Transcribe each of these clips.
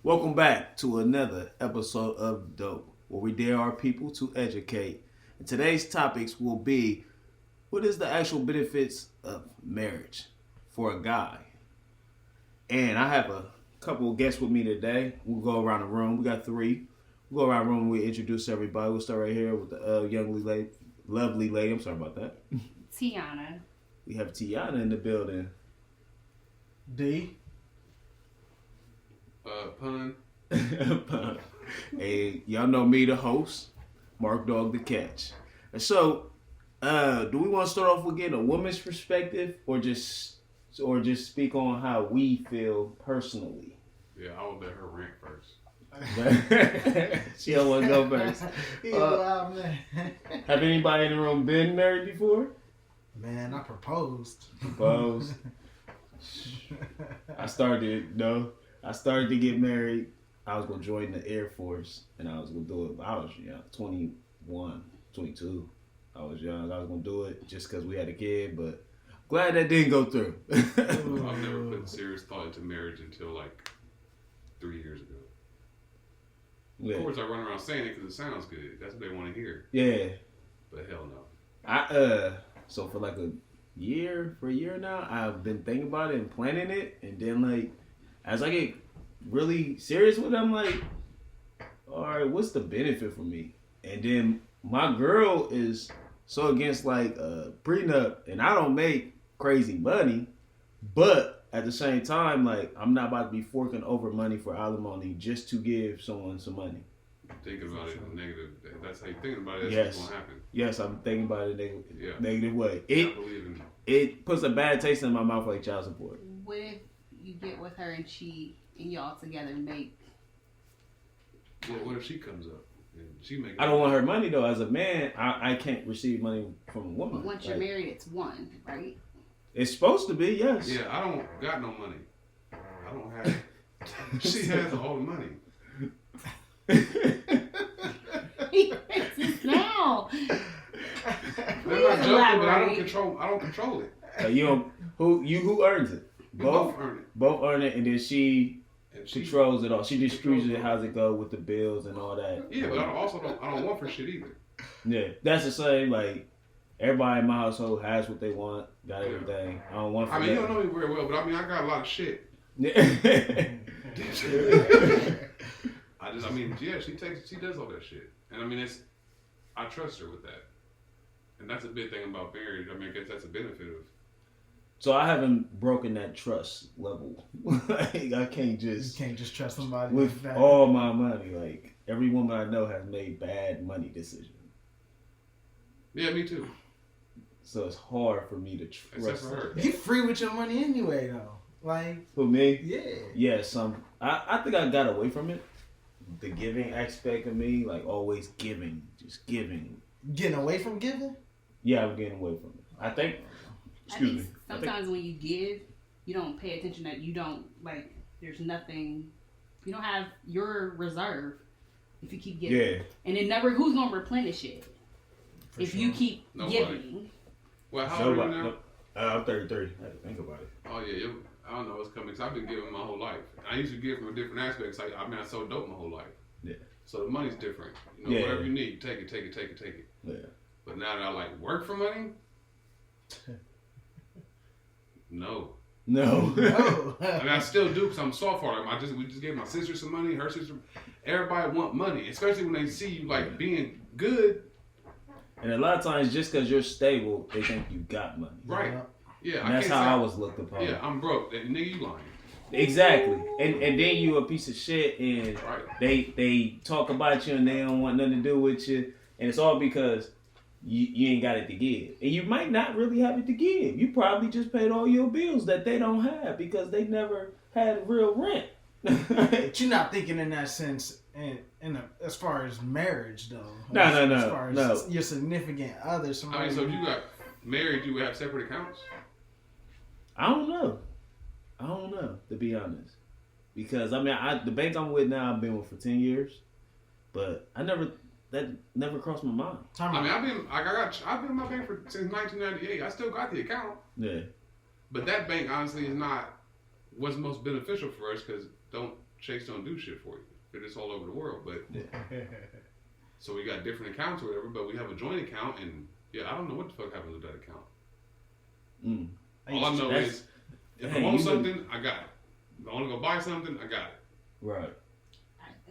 Welcome back to another episode of Dope, where we dare our people to educate. And today's topics will be what is the actual benefits of marriage for a guy? And I have a couple of guests with me today. We'll go around the room. We got three. We'll go around the room and we introduce everybody. We'll start right here with the lovely lady. I'm sorry about that. Tiana. We have Tiana in the building. D. Pun. Pun. Hey, y'all know me, the host, Mark Dog the Catch. And so, do we want to start off with getting a woman's perspective, or just speak on how we feel personally? Yeah, I will let her rant first. She don't want to go first. Wow, man. Have anybody in the room been married before? Man, I proposed. Proposed. I started to get married. I was going to join the Air Force, and I was going to do it. I was young, 21, 22. I was young. I was going to do it just because we had a kid, but glad that didn't go through. I've never put serious thought into marriage until like 3 years ago. Yeah. Of course, I run around saying it because it sounds good. That's what they want to hear. Yeah. But hell no. So for a year now, I've been thinking about it and planning it, and then like as I get really serious with it, I'm like, all right, what's the benefit for me? And then my girl is so against like prenup, and I don't make crazy money, but at the same time, like I'm not about to be forking over money for alimony just to give someone some money. Thinking about it in a negative. That's how you think about it. That's Yes. what's gonna happen. Yes, I'm thinking about it negative way. I believe in. It puts a bad taste in my mouth like child support. What if you get with her and cheat and y'all together make... Yeah, what if she comes up and she make? I don't want her money though. As a man, I can't receive money from a woman. Once you're married, it's one, right? It's supposed to be, yes. Yeah, I don't got no money. I don't have. She has all the money. He thinks now. I'm not joking, but I don't control it. Who earns it? We both earn it. Both earn it, and then she And she controls it all. She distributes it. How's it go with the bills and all that? Yeah, but I don't want for shit either. Yeah, that's the same. Like everybody in my household has what they want, got everything. I don't want. For You don't know me very well, but I got a lot of shit. Yeah. She does all that shit, and I trust her with that, and that's a big thing about marriage. I guess that's a benefit of. So I haven't broken that trust level. Like I can't just. You can't just trust somebody with that. all my money. Like every woman I know has made bad money decisions. Yeah, me too. So it's hard for me to trust. Except for her. You free with your money anyway, though. Like, Who, me? yeah. Yes, I think I got away from it. The giving aspect of me, like always giving, just giving. Getting away from giving? Yeah, I'm getting away from it. I think. Excuse me. Sometimes when you give, you don't pay attention that you don't, like, there's nothing, you don't have your reserve if you keep giving. Yeah. And it never, who's going to replenish it if you keep Nobody. giving? Well, how old are you now? I'm 33. I had to think about it. Oh yeah, I don't know what's coming. Cause I've been giving my whole life. I used to give from a different aspect. I sold dope my whole life. Yeah. So the money's different. Yeah. Whatever you need, take it. Yeah. But now that I like work for money, no. No. No. I still do because I'm soft for them. We just gave my sister some money. Her sister. Everybody want money, especially when they see you like being good. And a lot of times, just because you're stable, they think you got money. Right. Yeah. And that's how I was looked upon. Yeah, I'm broke. And nigga, you lying. Exactly. And then you a piece of shit, and Right. they talk about you, and they don't want nothing to do with you, and it's all because you ain't got it to give, and you might not really have it to give. You probably just paid all your bills that they don't have because they never had real rent. But you're not thinking in that sense, as far as marriage, though. No. As far as your significant other, somebody. So if you got married, you would have separate accounts? I don't know, to be honest, because the bank I'm with now, I've been with for 10 years, but that never crossed my mind. I've been in my bank since 1998. I still got the account. Yeah. But that bank honestly is not what's most beneficial for us because Chase don't do shit for you. They're just all over the world. But so we got different accounts or whatever, but we have a joint account, and yeah, I don't know what the fuck happens with that account. Mm. All I know is if I want something, I got it. If I want to go buy something, I got it. Right.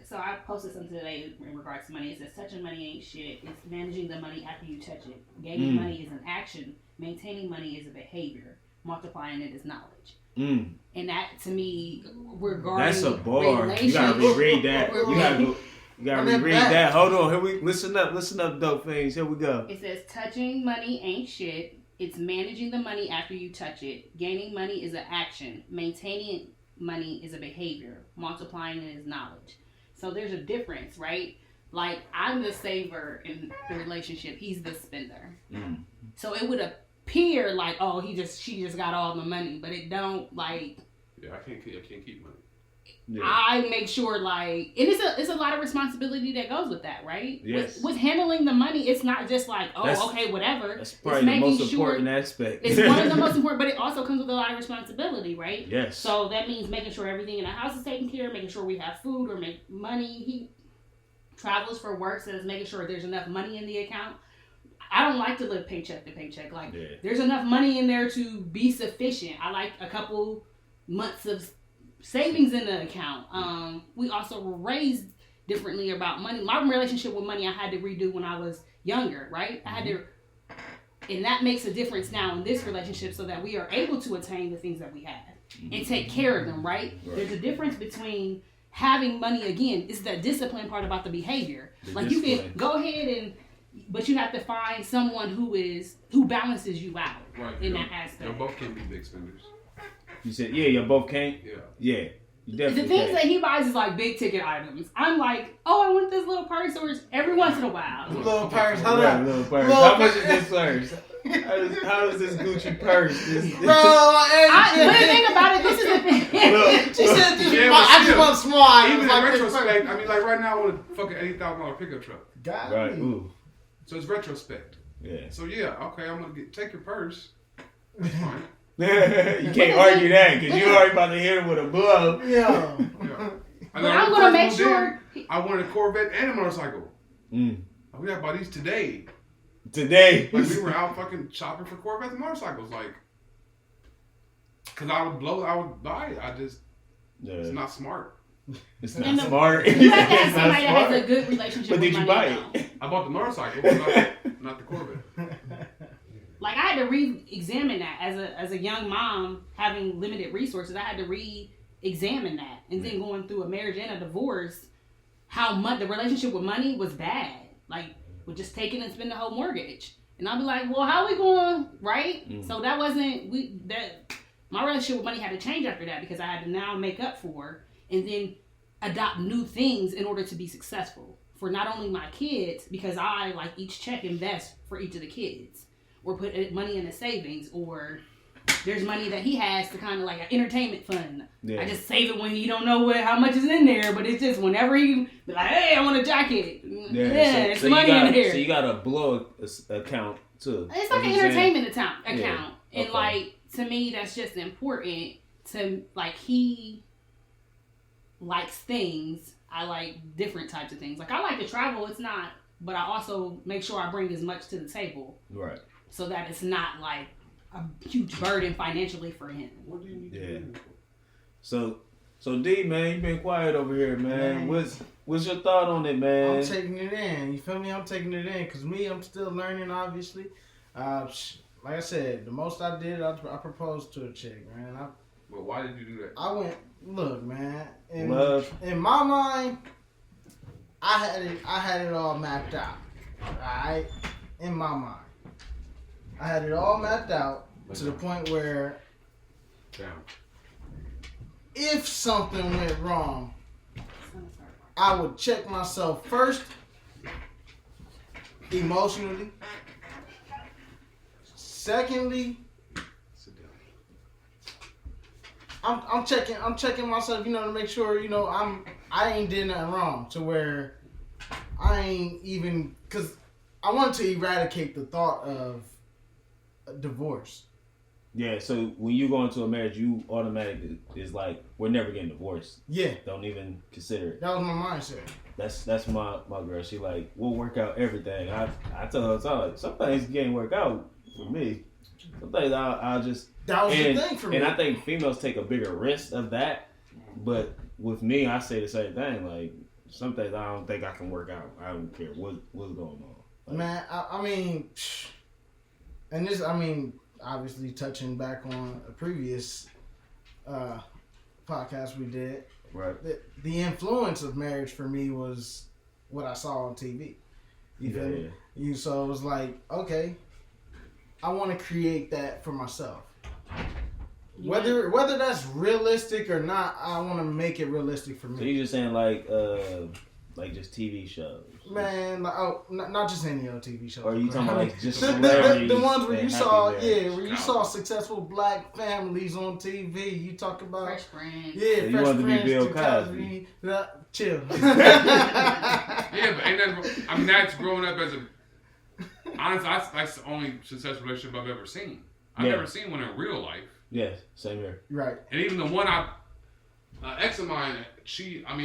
So I posted something today in regards to money. It says touching money ain't shit. It's managing the money after you touch it. Gaining money is an action. Maintaining money is a behavior. Multiplying it is knowledge. Mm. And that, to me, regarding That's a bar. You gotta relationships- reread that. You gotta reread that. Hold on. Here we listen up, dope things. Here we go. It says touching money ain't shit. It's managing the money after you touch it. Gaining money is an action. Maintaining money is a behavior. Multiplying it is knowledge. So there's a difference, right? Like, I'm the saver in the relationship. He's the spender. Mm. So it would appear like, oh, she just got all the money, but it don't, like. Yeah, I can't keep money. Yeah. I make sure, like, and it's a lot of responsibility that goes with that, right? Yes. With handling the money, it's not just like, That's okay, whatever. That's probably the most important aspect. It's one of the most important, but it also comes with a lot of responsibility, right? Yes. So that means making sure everything in the house is taken care of, making sure we have food or make money. He travels for work, so it's making sure there's enough money in the account. I don't like to live paycheck to paycheck. Like, there's enough money in there to be sufficient. I like a couple months of savings in the account. We also were raised differently about money. My relationship with money I had to redo when I was younger, right? I had to, and that makes a difference now in this relationship so that we are able to attain the things that we have and take care of them, right? There's a difference between having money, again, it's that discipline part about the behavior. You can go ahead but you have to find someone who balances you out in that aspect. Y'all both can't be big spenders. You said, yeah, you both can't? Yeah. Yeah. You definitely The things can. that he buys is like big ticket items. I'm like, oh, I want this little purse, or every once in a while. Little purse, hold Right, on. little purse. Little How much purse. is this purse? How is this Gucci purse? Bro, But the thing about it, this is the thing. Look, she said, Yeah, but I just still, want small items. Even in like this retrospect, purse. I mean, like right now I want a fucking $80,000 pickup truck. God. right, ooh. So it's retrospect. Yeah. So yeah, okay, I'm gonna take your purse. That's fine. You can't argue that because you already about to hit him with a blow. Yeah. Yeah. But I'm gonna make sure. I wanted a Corvette and a motorcycle. Mm. We got about these today. Today. Like we were out fucking shopping for Corvettes and motorcycles, like, cause I would buy it. It's not smart. It's And not smart. You have to have It's not somebody that has a smart. good relationship But with did you money buy now. it? I bought the motorcycle, but not the Corvette. Like, I had to re-examine that as a young mom having limited resources. I had to re-examine that, and then going through a marriage and a divorce, how much the relationship with money was bad. Like, with just taking and spending the whole mortgage, and I'll be like, well, how are we going, right? Mm. So that wasn't my relationship with money had to change after that because I had to now make up for and then adopt new things in order to be successful for not only my kids, because I, like, each check invest for each of the kids, or put money in a savings, or there's money that he has to kind of like an entertainment fund. Yeah. I just save it when you don't know how much is in there, but it's just whenever he be like, hey, I want a jacket. Yeah, it's money in here. So you got a blow account too. It's like an entertainment account. And Okay. like, to me, that's just important to, like, he likes things. I like different types of things. Like, I like to travel. It's not, but I also make sure I bring as much to the table Right. so that it's not like a huge burden financially for him. What do you need? Yeah. To do? So D, man, you been quiet over here, man. Man. What's your thought on it, man? I'm taking it in. You feel me? I'm taking it in. Because I'm still learning, obviously. Like I said, the most I did, I proposed to a chick, man. But why did you do that? I went, look, man. Love. In my mind, I had it all mapped out. Alright? In my mind. I had it all mapped out to the point where Down. if something went wrong, I would check myself first, emotionally. Secondly, Sit down. I'm checking myself, to make sure, I ain't did nothing wrong to where I ain't even, because I want to eradicate the thought of a divorce. Yeah, so when you go into a marriage, you automatically is like, we're never getting divorced. Yeah, Don't even consider it. that was my mindset. That's my girl. She like, we'll work out everything. I tell her all the time, some things can't work out for me. Some things I'll just. That was the thing for me. And I think females take a bigger risk of that. But with me, I say the same thing. Like, some things I don't think I can work out. I don't care what's going on. Like, Man, I mean, and this, I mean, obviously touching back on a previous podcast we did, right. the influence of marriage for me was what I saw on TV. You feel me? So it was like, okay, I want to create that for myself. Yeah. Whether that's realistic or not, I want to make it realistic for me. So you just saying like just TV shows? Man, like, not just any old TV shows. Or you talking about like just the celebrities? ones where you and saw, happy yeah, marriage? where you saw successful black families on TV. You talk about, Fresh Prince. yeah, you Fresh wanted to be Prince, Bill 2000, chill. Yeah, but ain't that? I mean, that's growing up as a. Honestly, that's the only successful relationship I've ever seen. I've Yeah. never seen one in real life. Yes, same here. Right. And even the one ex of mine,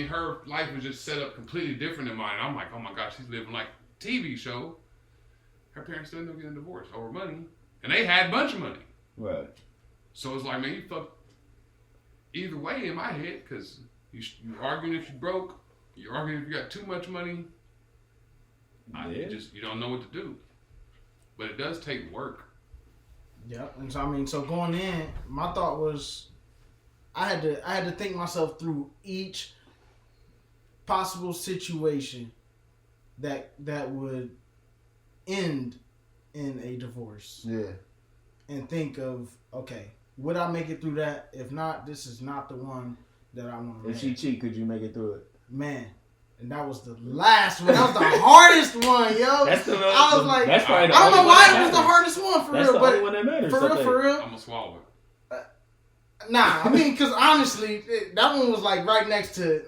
her life was just set up completely different than mine. I'm like, oh my gosh, she's living like a TV show. Her parents still ended up getting divorced over money. And they had a bunch of money. Right. So it's like, man, you fuck either way in my head, because you're arguing if you broke, you're arguing if you got too much money. You don't know what to do. But it does take work. Yeah, and so so going in, my thought was, I had to think myself through each possible situation that would end in a divorce. Yeah. And think of, okay, would I make it through that? If not, this is not the one that I want to If she cheat, could you make it through it? Man. And that was the last one. That was the hardest one, yo. That's the. I was like, that's probably the I don't know only why one it was that the matters. hardest one for That's real, the but only one that matters. for real. I'm going to swallow it. Nah, I mean, because honestly, that one was like right next to,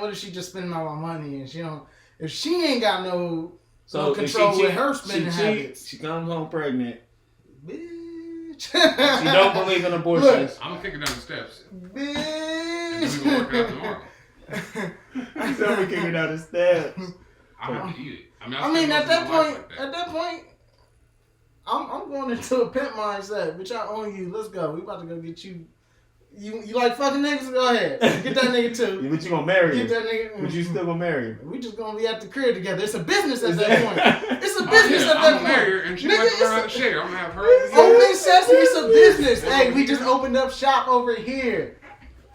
what if she just spending all my money and she don't, if she ain't got no control with her spending habits. She comes home pregnant. Bitch. She don't believe in abortions. I'm going to kick her down the steps. Bitch. And we're going to work it out tomorrow. She's never kicking out the steps. I have to eat it. I mean, at that point, I'm going into a pimp mindset. Bitch, I own you. Let's go. We about to go get you. You like fucking niggas? Go ahead. Get that nigga too. But you gonna marry Get him. that nigga. But you still gonna marry him. We just gonna be at the crib together. It's a business at that point. It's a business at I'm that going to marry her point. and she Nigga, might it's learn how a- to share. I'm going to have her. Open sesame, it's a business. Hey, we just opened up shop over here.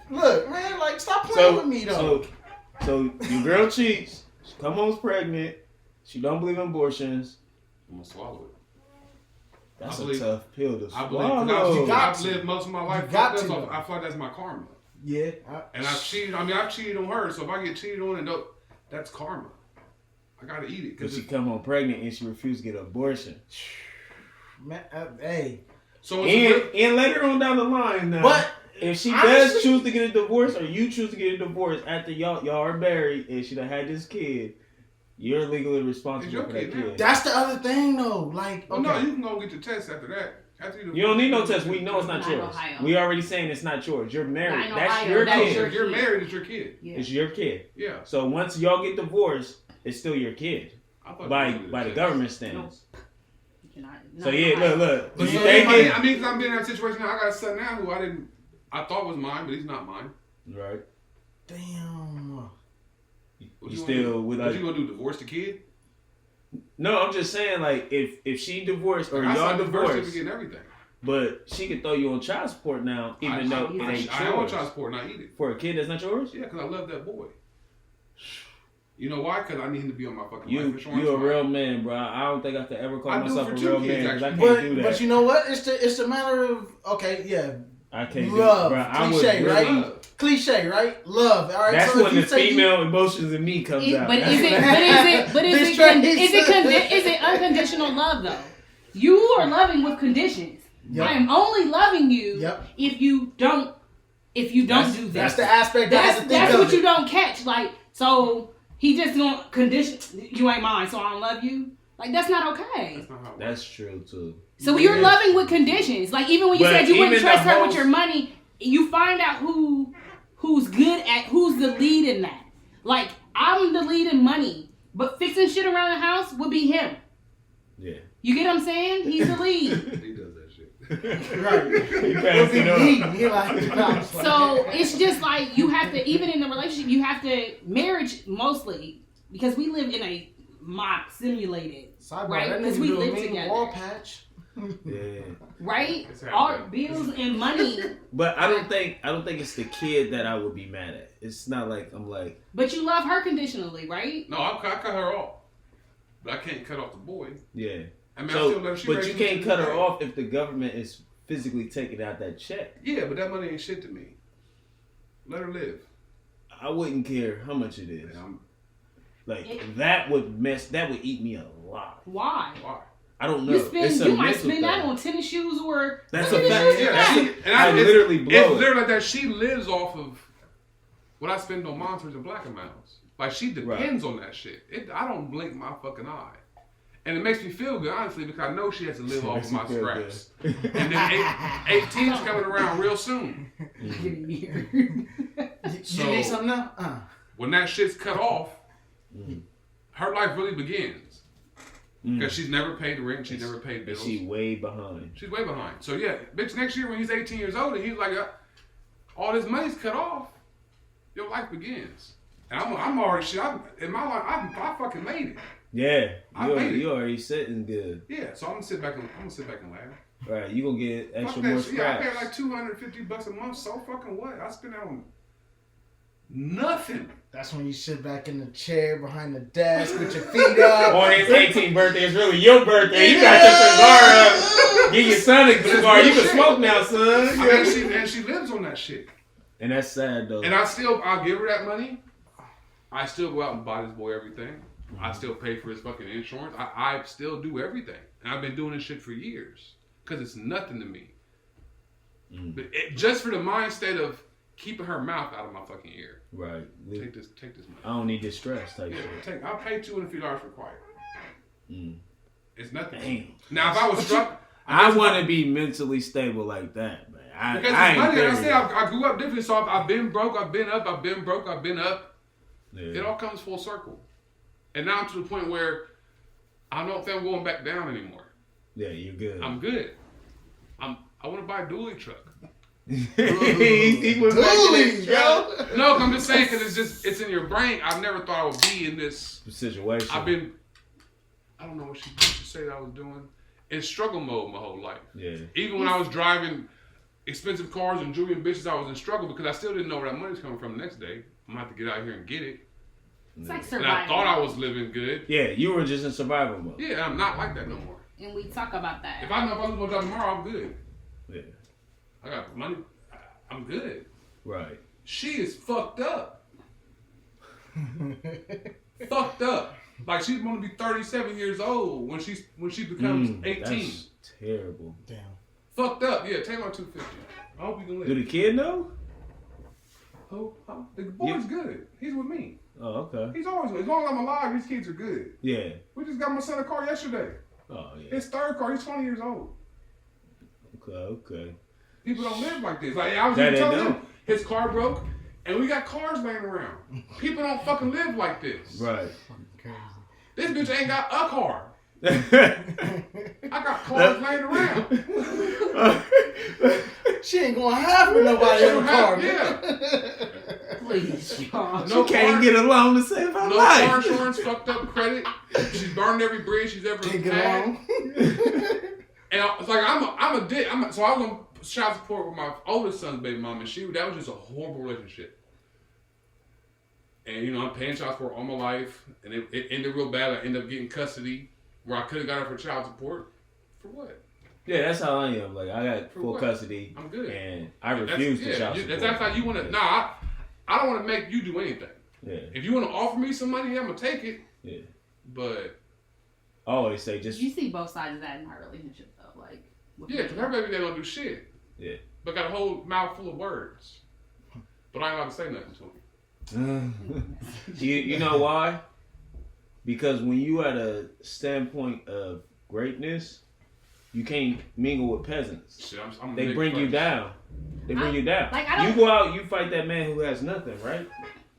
Look, man, like stop playing with me though. So your girl cheats. She come home's pregnant. She don't believe in abortions. I'm going to swallow it. That's I believe- a tough pill to I swallow. believe, You got I've to. lived most of my life. You got That's to, all- though. I feel like that's my karma. Yeah. And I've cheated. I've cheated on her. So if I get cheated on, that's karma. I gotta eat it. Because she come home pregnant and she refused to get an abortion. Man, hey. So it's And later on down the line now, But if she honestly- does choose to get a divorce or you choose to get a divorce after y'all are married and she done had this kid, you're legally responsible It's your for that kid now. kid. that's the other thing though. Like, well, okay. no, you can go get your test after that. After You don't need no test. We know it's not Not in yours. Ohio. We already saying it's not yours. You're Not married. in That's Ohio. your That's kid. your If you're kid. married, it's your kid. Yeah. It's your kid. Yeah. So once y'all get divorced, it's still your kid I thought by you the test. government standards. You're not So in yeah, Ohio. look. But You so thinking? I mean, 'cause I'm being in that situation now. I got a son now who I thought was mine, but he's not mine. Right. Damn. What You wanna still do? with What like? you gonna do? Divorce the kid? No, I'm just saying like if she divorced or Like, I y'all signed the birth divorced, certificate and everything. but she could throw you on child support now, even though it ain't I am on yours. child support and I eat it. For a kid that's not yours. Yeah, because I love that boy. You know why? Because I need him to be on my fucking life You insurance. a real man, bro. I don't think I could ever call I do myself for a two real kids, man because I actually. can't do that. But you know what? It's a matter of, okay, yeah, I can't love, do it, bro. I would cliche, really, right? Cliche, right? Love. All right. That's so if when you the say female emotions in me comes out. But That's is it? when- This train Is it unconditional love though? You are loving with conditions. Yep. I am only loving you Yep. if you don't do that. That's the aspect I had to think That's of what it. you don't catch. Like, so he just gonna condition you ain't mine, so I don't love you. Like, that's not okay. That's not how it works. That's true too. So you're loving with conditions. Like even when you But said you wouldn't even trust the her with host- your money, you find out who's the lead in that. Like I'm the lead in money, but fixing shit around the house would be him. Yeah. You get what I'm saying? He's the lead. He does that shit. Right. You What's passed he it up. need? He like, So it's just like you have to, even in the relationship, you have to marriage mostly because we live in a mock simulated, sidebar, right? that Because nigga we do a live mean together, wall patch. Yeah. right? It's Our happening. bills and money, But I don't think it's the kid that I would be mad at. It's not like I'm like, but you love her conditionally, right? No, I cut her off, but I can't cut off the boy. yeah. I mean, I So, still let she but raise you him can't to cut the her day. off if the government is physically taking out that check. Yeah, but that money ain't shit to me. Let her live. I wouldn't care how much it is. And I'm, Like that would eat me a lot. Why? why? I don't know. You It's a you might mental spend that thing. on tennis shoes or That's what a tennis fact. shoes you Yeah, got? that's- And I it's- literally blow It's it. literally like that. She lives off of what I spend on monsters and black amounts. Like she depends on that shit. I don't blink my fucking eye. And it makes me feel good, honestly, because I know she has to live off Makes of you my feel scraps. good. And then 18's coming around real soon. Get in here. You need something now? When that shit's cut off, Mm. her life really begins. Mm. Because she's never paid rent, she's never paid And bills. she way behind. She's way behind. So yeah, bitch, next year when he's 18 years old and he's like, all this money's cut off, your life begins. And I'm already shit. In my life, I fucking made it. Yeah, I made it. you already sitting good. Yeah, so I'm gonna sit back and laugh. Right, you gonna get extra Fuck more that shit. Yeah, I scraps. pay like $250 a month. So fucking what? I spend that on nothing. That's when you sit back in the chair behind the desk with your feet up. On his 18th birthday, it's really your birthday. You got your cigar up. Get your son a cigar. You can smoke now, son. I mean, she lives on that shit. And that's sad though. And I'll give her that money. I still go out and buy this boy everything. I still pay for his fucking insurance. I still do everything. And I've been doing this shit for years. Because it's nothing to me. Mm. But just for the mind state of keeping her mouth out of my fucking ear. Right. Take this money. I don't need this stress type shit. I'll pay $250 for quiet. Mm. It's nothing. Damn. Now if I was struck, I want to be mentally stable like that, man. because I it's ain't money. there Like I said, yet. I grew up different. So I've been broke. I've been up. I've been broke. I've been up. Yeah. It all comes full circle. And now I'm to the point where I don't think I'm going back down anymore. Yeah, you're good. I'm good. I want to buy a dually truck. he went back to Dualies, that bro. No, I'm just saying because it's in your brain. I've never thought I would be in this. situation. I don't know what she said I was doing. In struggle mode my whole life. Yeah. Even when I was driving expensive cars and jewelry and bitches, I was in struggle because I still didn't know where that money's coming from the next day. I'm going to have to get out here and get it. It's like And survival. I thought I was living good. Yeah, you were just in survival mode. Yeah, I'm not like that no more. And we talk about that. If I know if I lose my job tomorrow, I'm good. Yeah. I got money. I'm good. Right. She is fucked up. Fucked up. Like she's going to be 37 years old when she becomes 18. That's terrible. Damn. Fucked up. Yeah, take my 250. I hope you can live. Do the kid know? The boy's good. He's with me. Oh, okay. He's always good. As long as I'm alive, these kids are good. Yeah. We just got my son a car yesterday. Oh, yeah. His third car. He's 20 years old. Okay. People don't live like this. Like I was That even they telling him, don't. his car broke, and we got cars laying around. People don't fucking live like this. Right. Crazy. This bitch ain't got a car. I got cars laying around. She ain't gonna have with nobody in the car. Yeah. Please, y'all. No She can't car, get along to save her no life. car insurance, fucked up credit. She's burned every bridge she's ever Can't get had. along. And it's like I'm a dick. So I was on child support with my oldest son's baby mom, and that was just a horrible relationship. And I'm paying child support all my life, and it ended real bad. I ended up getting custody, where I could have got her for child support. For what? Yeah, that's how I am. Like, I got For full what? custody. I'm good. And I refuse to child support. That's how you want to. Nah, I don't want to make you do anything. Yeah. If you want to offer me some money, I'm gonna take it. Yeah. But I always say just. You see both sides of that in her relationship, though. Like, with yeah, because her baby they don't do shit. Yeah. But got a whole mouth full of words. But I ain't allowed to say nothing to him. you know why? Because when you at a standpoint of greatness, you can't mingle with peasants. Shit, I'm They Nick bring you first. down. They bring you down. like, I don't- You go out, you fight that man who has nothing, right?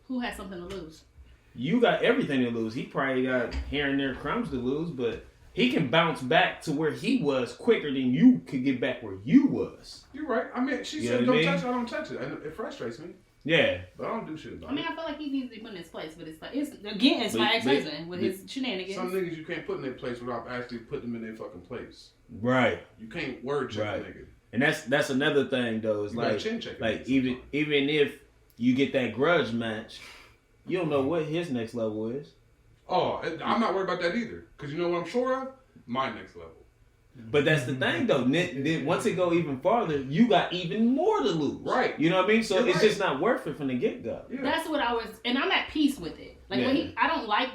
Who has something to lose? You got everything to lose. He probably got here and there crumbs to lose, but he can bounce back to where he was quicker than you could get back where you was. You're right. I mean, she You said know don't what I mean? touch it. I don't touch it. And it frustrates me. Yeah. But I don't do shit about I mean, it. I feel like he needs to be put in his place, but it's like it's again, my But- ex-husband with but- his shenanigans. Some niggas you can't put in their place without actually putting them in their fucking place. Right. You can't word check Right. a nigga. And that's another thing though. It's You gotta like chin check a like nigga even sometimes. even if you get that grudge match, you don't know what his next level is. Oh, I'm not worried about that either. Because you know what I'm sure of? My next level. But that's the thing though. Then once it go even farther, you got even more to lose. Right. You know what I mean? So You're it's right. just not worth it from the get go. Yeah. That's what I was, and I'm at peace with it. Like when Yeah. I don't like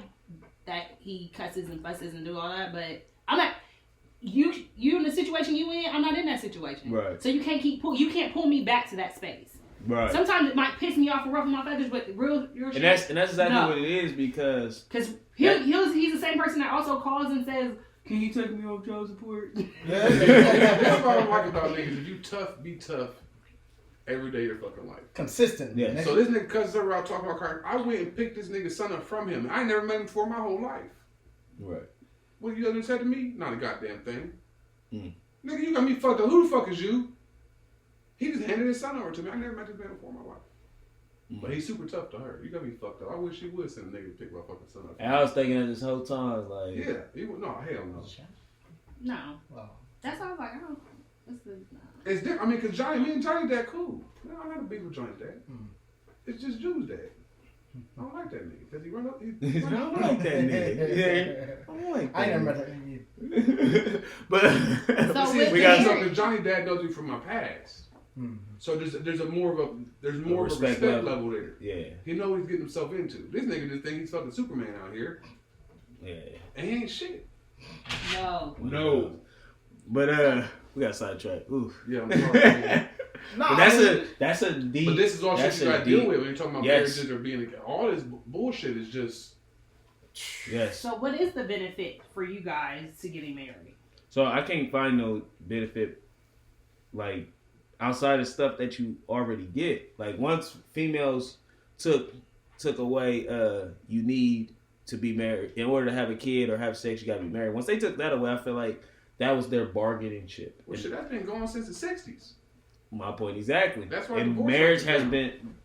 that he cusses and fusses and do all that, but I'm not. You in the situation you in, I'm not in that situation. Right. So you can't pull me back to that space. Right. Sometimes it might piss me off and ruffle my feathers, but real shit. And that's exactly No. what it is because Because he's the same person that also calls and says, "Can you take me off child support?" That's what I like about niggas. If you tough, be tough every day of your fucking life. Consistent. Yeah. nigga. So this nigga cusses around talking about crime. I went and picked this nigga's son up from him. I ain't never met him before my whole life. right. What you done said to me? Not a goddamn thing. Mm. Nigga, you got me fucked up. Who the fuck is you? He just handed his son over to me. I never met this man before in my life. But he's super tough to her. You got me fucked up. I wish he would send a nigga to pick my fucking son up. And I was thinking that this whole time, like, Yeah, he would. No, hell no. No, Wow. that's how I was like, oh, this is nah. It's different. I mean, cause me and Johnny Dad cool. No, I don't have a beef with Johnny Dad. Mm. It's just Jules Dad. I don't like that nigga. Cause he run up. I don't like that nigga. Yeah. I don't like that. I ain't never met that nigga. But So See, with we the got Harry- something Johnny Dad knows me from my past. Mm. So there's more of a respect respect level. level there. yeah, He know what he's getting himself into. This nigga just think he's fucking Superman out here, yeah. and he ain't shit. No. No. But we got sidetracked. Oof. Yeah, I'm sorry. man. Nah, But that's a deep. But this is all shit that's you a gotta deal deep- with when you're talking about Yes. marriages or being all this bullshit is just. Yes. So what is the benefit for you guys to getting married? So I can't find no benefit, like outside of stuff that you already get. Like once females took away, you need to be married in order to have a kid or have sex. You gotta be married. Once they took that away, I feel like that was their bargaining chip. Well, And shit, that's been going since the '60s. my point exactly. That's why and divorce marriage rates has are down. been.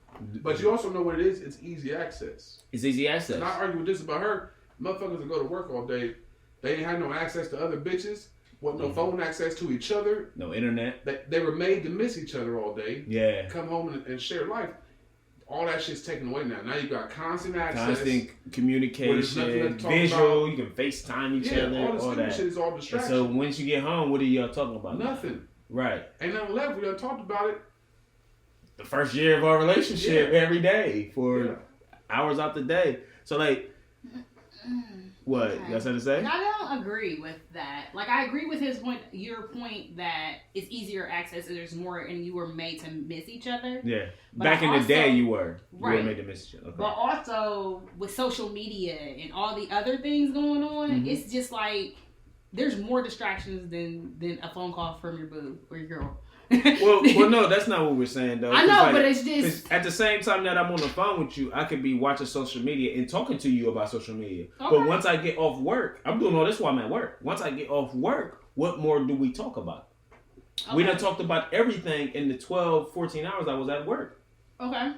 But you also know what it is. It's easy access. It's easy access. And I argue with this about her. Motherfuckers that go to work all day, they ain't had no access to other bitches. Wasn't no phone access to each other. No internet. They were made to miss each other all day. Yeah. Come home and share life. All that shit's taken away now. Now you got constant access. Constant Where there's nothing communication, to talk visual. about. You can FaceTime each Yeah, other, all all, this stupid that. shit is all And distraction. so once you get home, what are y'all talking about? Nothing. Right. Ain't nothing left. We done talked about it. The first year of our relationship Yeah. every day for Yeah. hours out the day. So like, what Okay. you got something to say? And I don't agree with that. Like I agree with your point that it's easier access and there's more and you were made to miss each other. Yeah. But Back in the also- day, you were Right. made to miss each other. Okay. But also with social media and all the other things going on, Mhm. it's just like there's more distractions than a phone call from your boo or your girl. well, no, that's not what we're saying though. I 'Cause, know, like, but it's 'cause just at the same time that I'm on the phone with you, I could be watching social media and talking to you about social media. Okay. But once I get off work, I'm doing all this while I'm at work. Once I get off work, what more do we talk about? We okay. done talked about everything in the 12, 14 hours I was at work. Okay.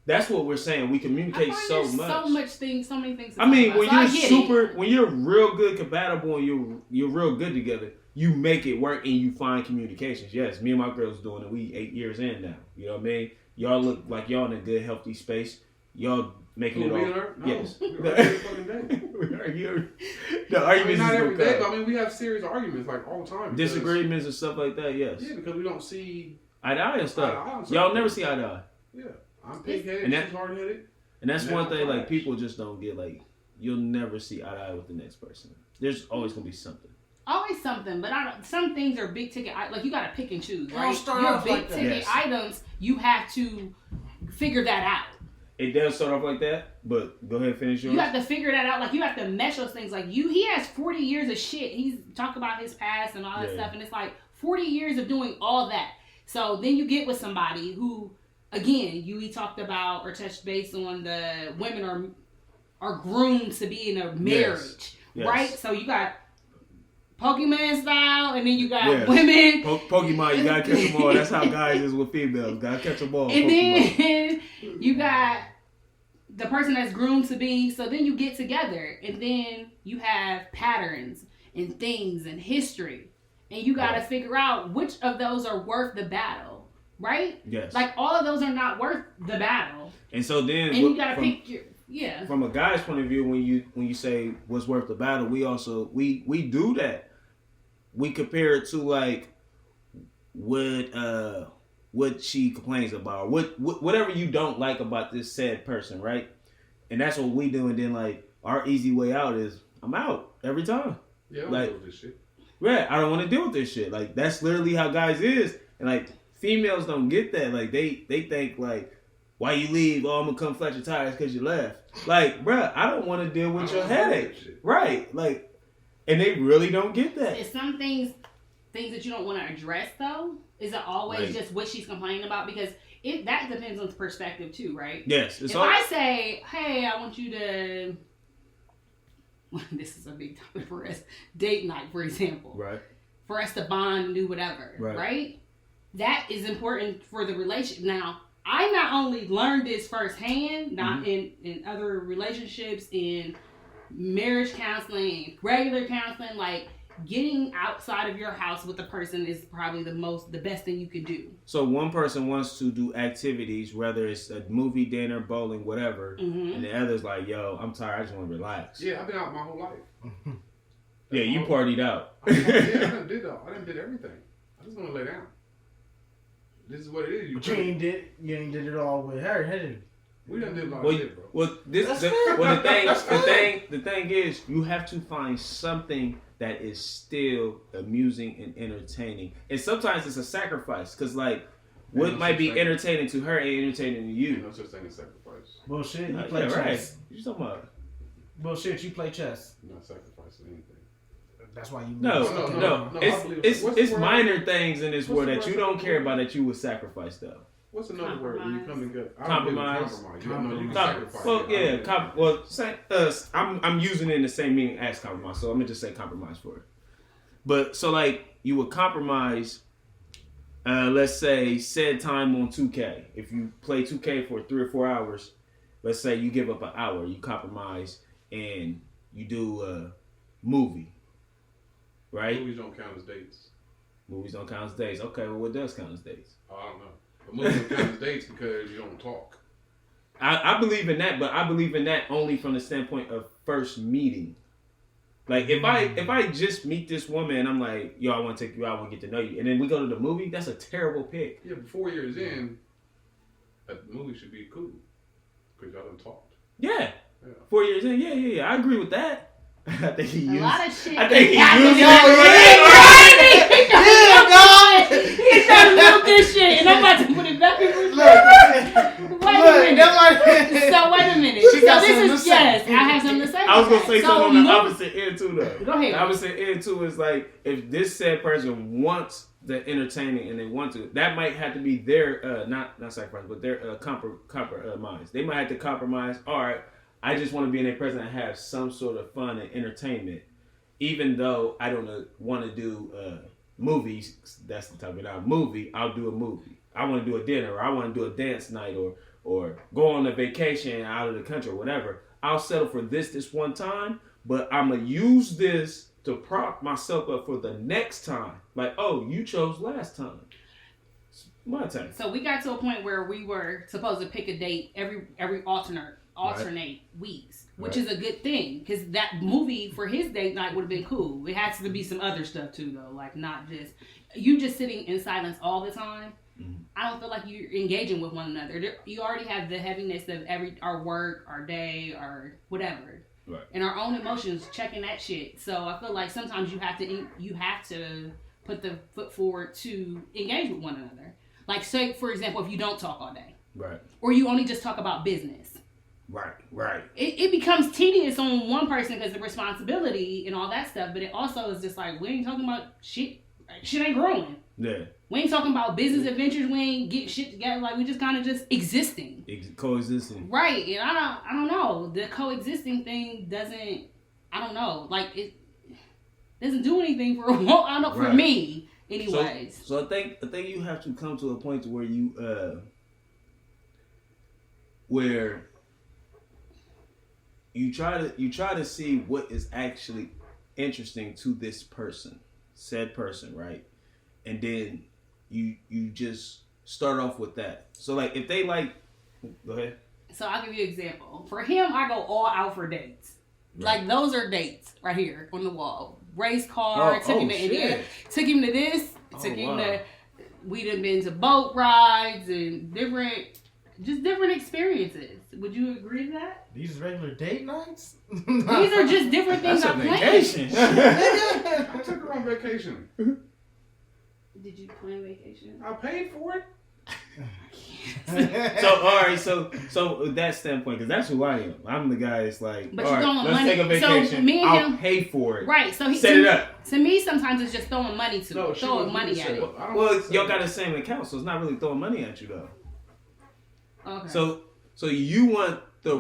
That's what we're saying. We communicate I find so there's much. so many things. To I mean, talk when about. So I you're get super, it. when you're real good compatible and you're real good together, you make it work and you find communications. Yes, me and my girl's doing it. We 8 years in now. You know what I mean? Y'all look like y'all in a good, healthy space. Y'all making Who, it me all. and her? No. Yes. We argue every fucking day. We argue. The I mean, arguments not is every gonna day, come. but I mean, we have serious arguments like all the time. because- Disagreements and stuff like that. Yes. Yeah, because we don't see. Eye to eye and stuff. Eye to eye on Y'all stuff. never see eye to eye. Yeah, I'm pig-headed. And that- She's hard-headed. And that's And one that's thing like trash. people just don't get. Like you'll never see eye to eye with the next person. There's always gonna be something. Always something, but some things are big ticket. Like you got to pick and choose, It don't right? start Your off big like that. ticket Yes. items, you have to figure that out. it does start off like that. But go ahead and finish yours. You have to figure that out. Like, you have to mesh those things. Like, he has 40 years of shit. He's talking about his past and all that stuff. And it's like 40 years of doing all that. So then you get with somebody who, again, we talked about or touched base on the women are groomed to be in a marriage. Yes. Right? So you got Pokemon style, and then you got women. Pokemon, you gotta catch them all. That's how guys is with females. Gotta catch them all. And then you got the person that's groomed to be. So then you get together, and then you have patterns and things and history, and you gotta figure out which of those are worth the battle, right? Yes. Like, all of those are not worth the battle. And so then, and you gotta pick your. Yeah. From a guy's point of view, when you say what's worth the battle, we also we do that. We compare it to like what she complains about, whatever you don't like about this said person, right? And that's what we do. And then like our easy way out is I'm out every time. Yeah, I don't like, deal with this shit. Right, I don't want to deal with this shit. Like that's literally how guys is, and like females don't get that. Like they think like, why you leave? Oh, I'm gonna come flat your tires because you left. Like, bruh, I don't want to deal with your headache. Right, like. And they really don't get that. It's some things that you don't want to address, though. Is it always just what she's complaining about? Because that depends on the perspective, too, right? Yes. If I say, hey, I want you to... This is a big topic for us. Date night, for example. Right. For us to bond and do whatever. Right? That is important for the relationship. Now, I not only learned this firsthand, not in other relationships, in marriage counseling, regular counseling, like getting outside of your house with a person is probably the best thing you could do. So one person wants to do activities, whether it's a movie, dinner, bowling, whatever, and the other's like, yo, I'm tired, I just want to relax. Yeah, I've been out my whole life. Yeah, you partied out. I done did everything. I just want to lay down. This is what it is. You ain't did it all with her, had you? We done did a lot of shit, bro. The thing is, you have to find something that is still amusing and entertaining. And sometimes it's a sacrifice, because like, what might be entertaining to her ain't entertaining to you. No such thing as sacrifice. Bullshit, you play chess. Right. You talking about? Bullshit, you play chess. You're not sacrificing anything. That's why you No. It's minor things in this world that you don't care about that you would sacrifice, though. What's another word when you come together? Compromise. Compromise. I'm using it in the same meaning as compromise, so I'm gonna just say compromise for it. But so like you would compromise, let's say said time on 2K. If you play 2K for 3 or 4 hours, let's say you give up an hour, you compromise and you do a movie, right? Movies don't count as dates. Movies don't count as dates. Okay, well what does count as dates? I don't know. But movies don't count as dates because you don't talk. I believe in that, but I believe in that only from the standpoint of first meeting. Like if I just meet this woman and I'm like, yo, I want to take you out, I want to get to know you, and then we go to the movie, that's a terrible pick. Yeah, but 4 years in, a movie should be cool because y'all done talked. Yeah. 4 years in, yeah. I agree with that. I think he used a lot of shit. I think he used He's trying to milk this shit, and I'm about to put it back in perspective. Wait a minute. She got something to say. Yes, I have something to say. I was gonna say something on the opposite end too, though. Go ahead. The opposite end too is like if this said person wants the entertaining and they want to, that might have to be their not sacrifice, but their compromise. They might have to compromise. All right, I just want to be in a present and have some sort of fun and entertainment, even though I don't want to do movies. That's the topic. Now, movie, I'll do a movie. I want to do a dinner, or I want to do a dance night, or go on a vacation out of the country or whatever. I'll settle for this one time, but I'm going to use this to prop myself up for the next time. Like, oh, you chose last time. It's my time. So we got to a point where we were supposed to pick a date every alternate weeks, which is a good thing, because that movie for his date night would have been cool. It has to be some other stuff too, though, like not just you just sitting in silence all the time. I don't feel like you're engaging with one another. You already have the heaviness of our work, our day, or whatever, and our own emotions checking that shit. So I feel like sometimes you have to put the foot forward to engage with one another. Like, say for example, if you don't talk all day, right, or you only just talk about business, Right. It becomes tedious on one person because of responsibility and all that stuff. But it also is just like, we ain't talking about shit. Shit ain't growing. Yeah. We ain't talking about business adventures. We ain't get shit together. Like, we just kind of just existing. Coexisting. Right. And I don't know. The coexisting thing doesn't, I don't know. Like, it doesn't do anything for for me anyways. So I think you have to come to a point to where you try to see what is actually interesting to this person, said person, right? And then you just start off with that. So like if they like, go ahead. So I'll give you an example. For him, I go all out for dates. Right. Like those are dates right here on the wall. Race car, took him to India, took him to this, took him to. We done been to boat rides and different experiences. Would you agree to that? These regular date nights? These are just different things I planned. Vacation. I took her on vacation. Did you plan vacation? I paid for it. So all right, so with that standpoint, because that's who I am. I'm the guy that's like, but all right, let's money. take a vacation. So me and I'll him, pay for it. Right. So set it up. To me, sometimes it's just throwing money to throwing money at it. Well, y'all got the same account, so it's not really throwing money at you though. Okay. So you want the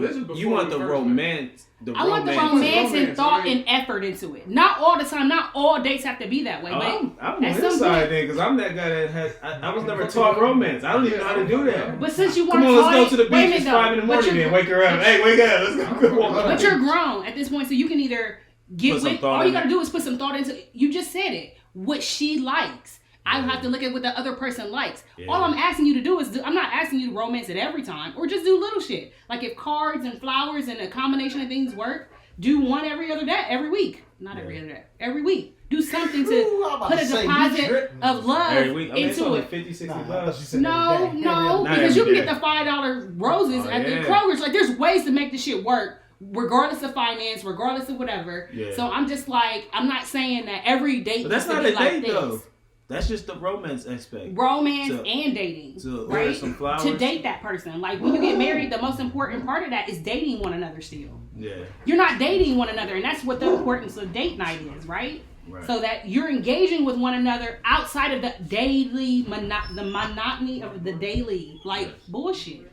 romance. I want the romance and thought and effort into it. Not all the time. Not all dates have to be that way. But I'm on his side then, because I'm that guy that I was never taught romance. I don't even know how to do that. But since you want to to, let's go to the beach. It's 5 in the morning. Then wake her up. Hey, wake up. Let's go walk. But you're grown at this point, so you can either get with. All you gotta do is put some thought into. You just said it. What she likes. I have to look at what the other person likes. Yeah. All I'm asking you to do is, I'm not asking you to romance it every time, or just do little shit. Like if cards and flowers and a combination of things work, do one every other day, every week. Not every other day, every week. Do something to put a deposit of love every week. I mean, into it. 50, 60 bucks. No, because you can get the $5 roses at the Kroger's. Like there's ways to make this shit work. Regardless of finance, regardless of whatever. Yeah. So I'm just like, I'm not saying that every date. But that's not a date though. That's just the romance aspect. Romance and dating. Right? Some flowers. To date that person. Like when you get married, the most important part of that is dating one another still. Yeah. You're not dating one another, and that's what the importance of date night is, right? So that you're engaging with one another outside of the daily, the monotony of the daily, bullshit.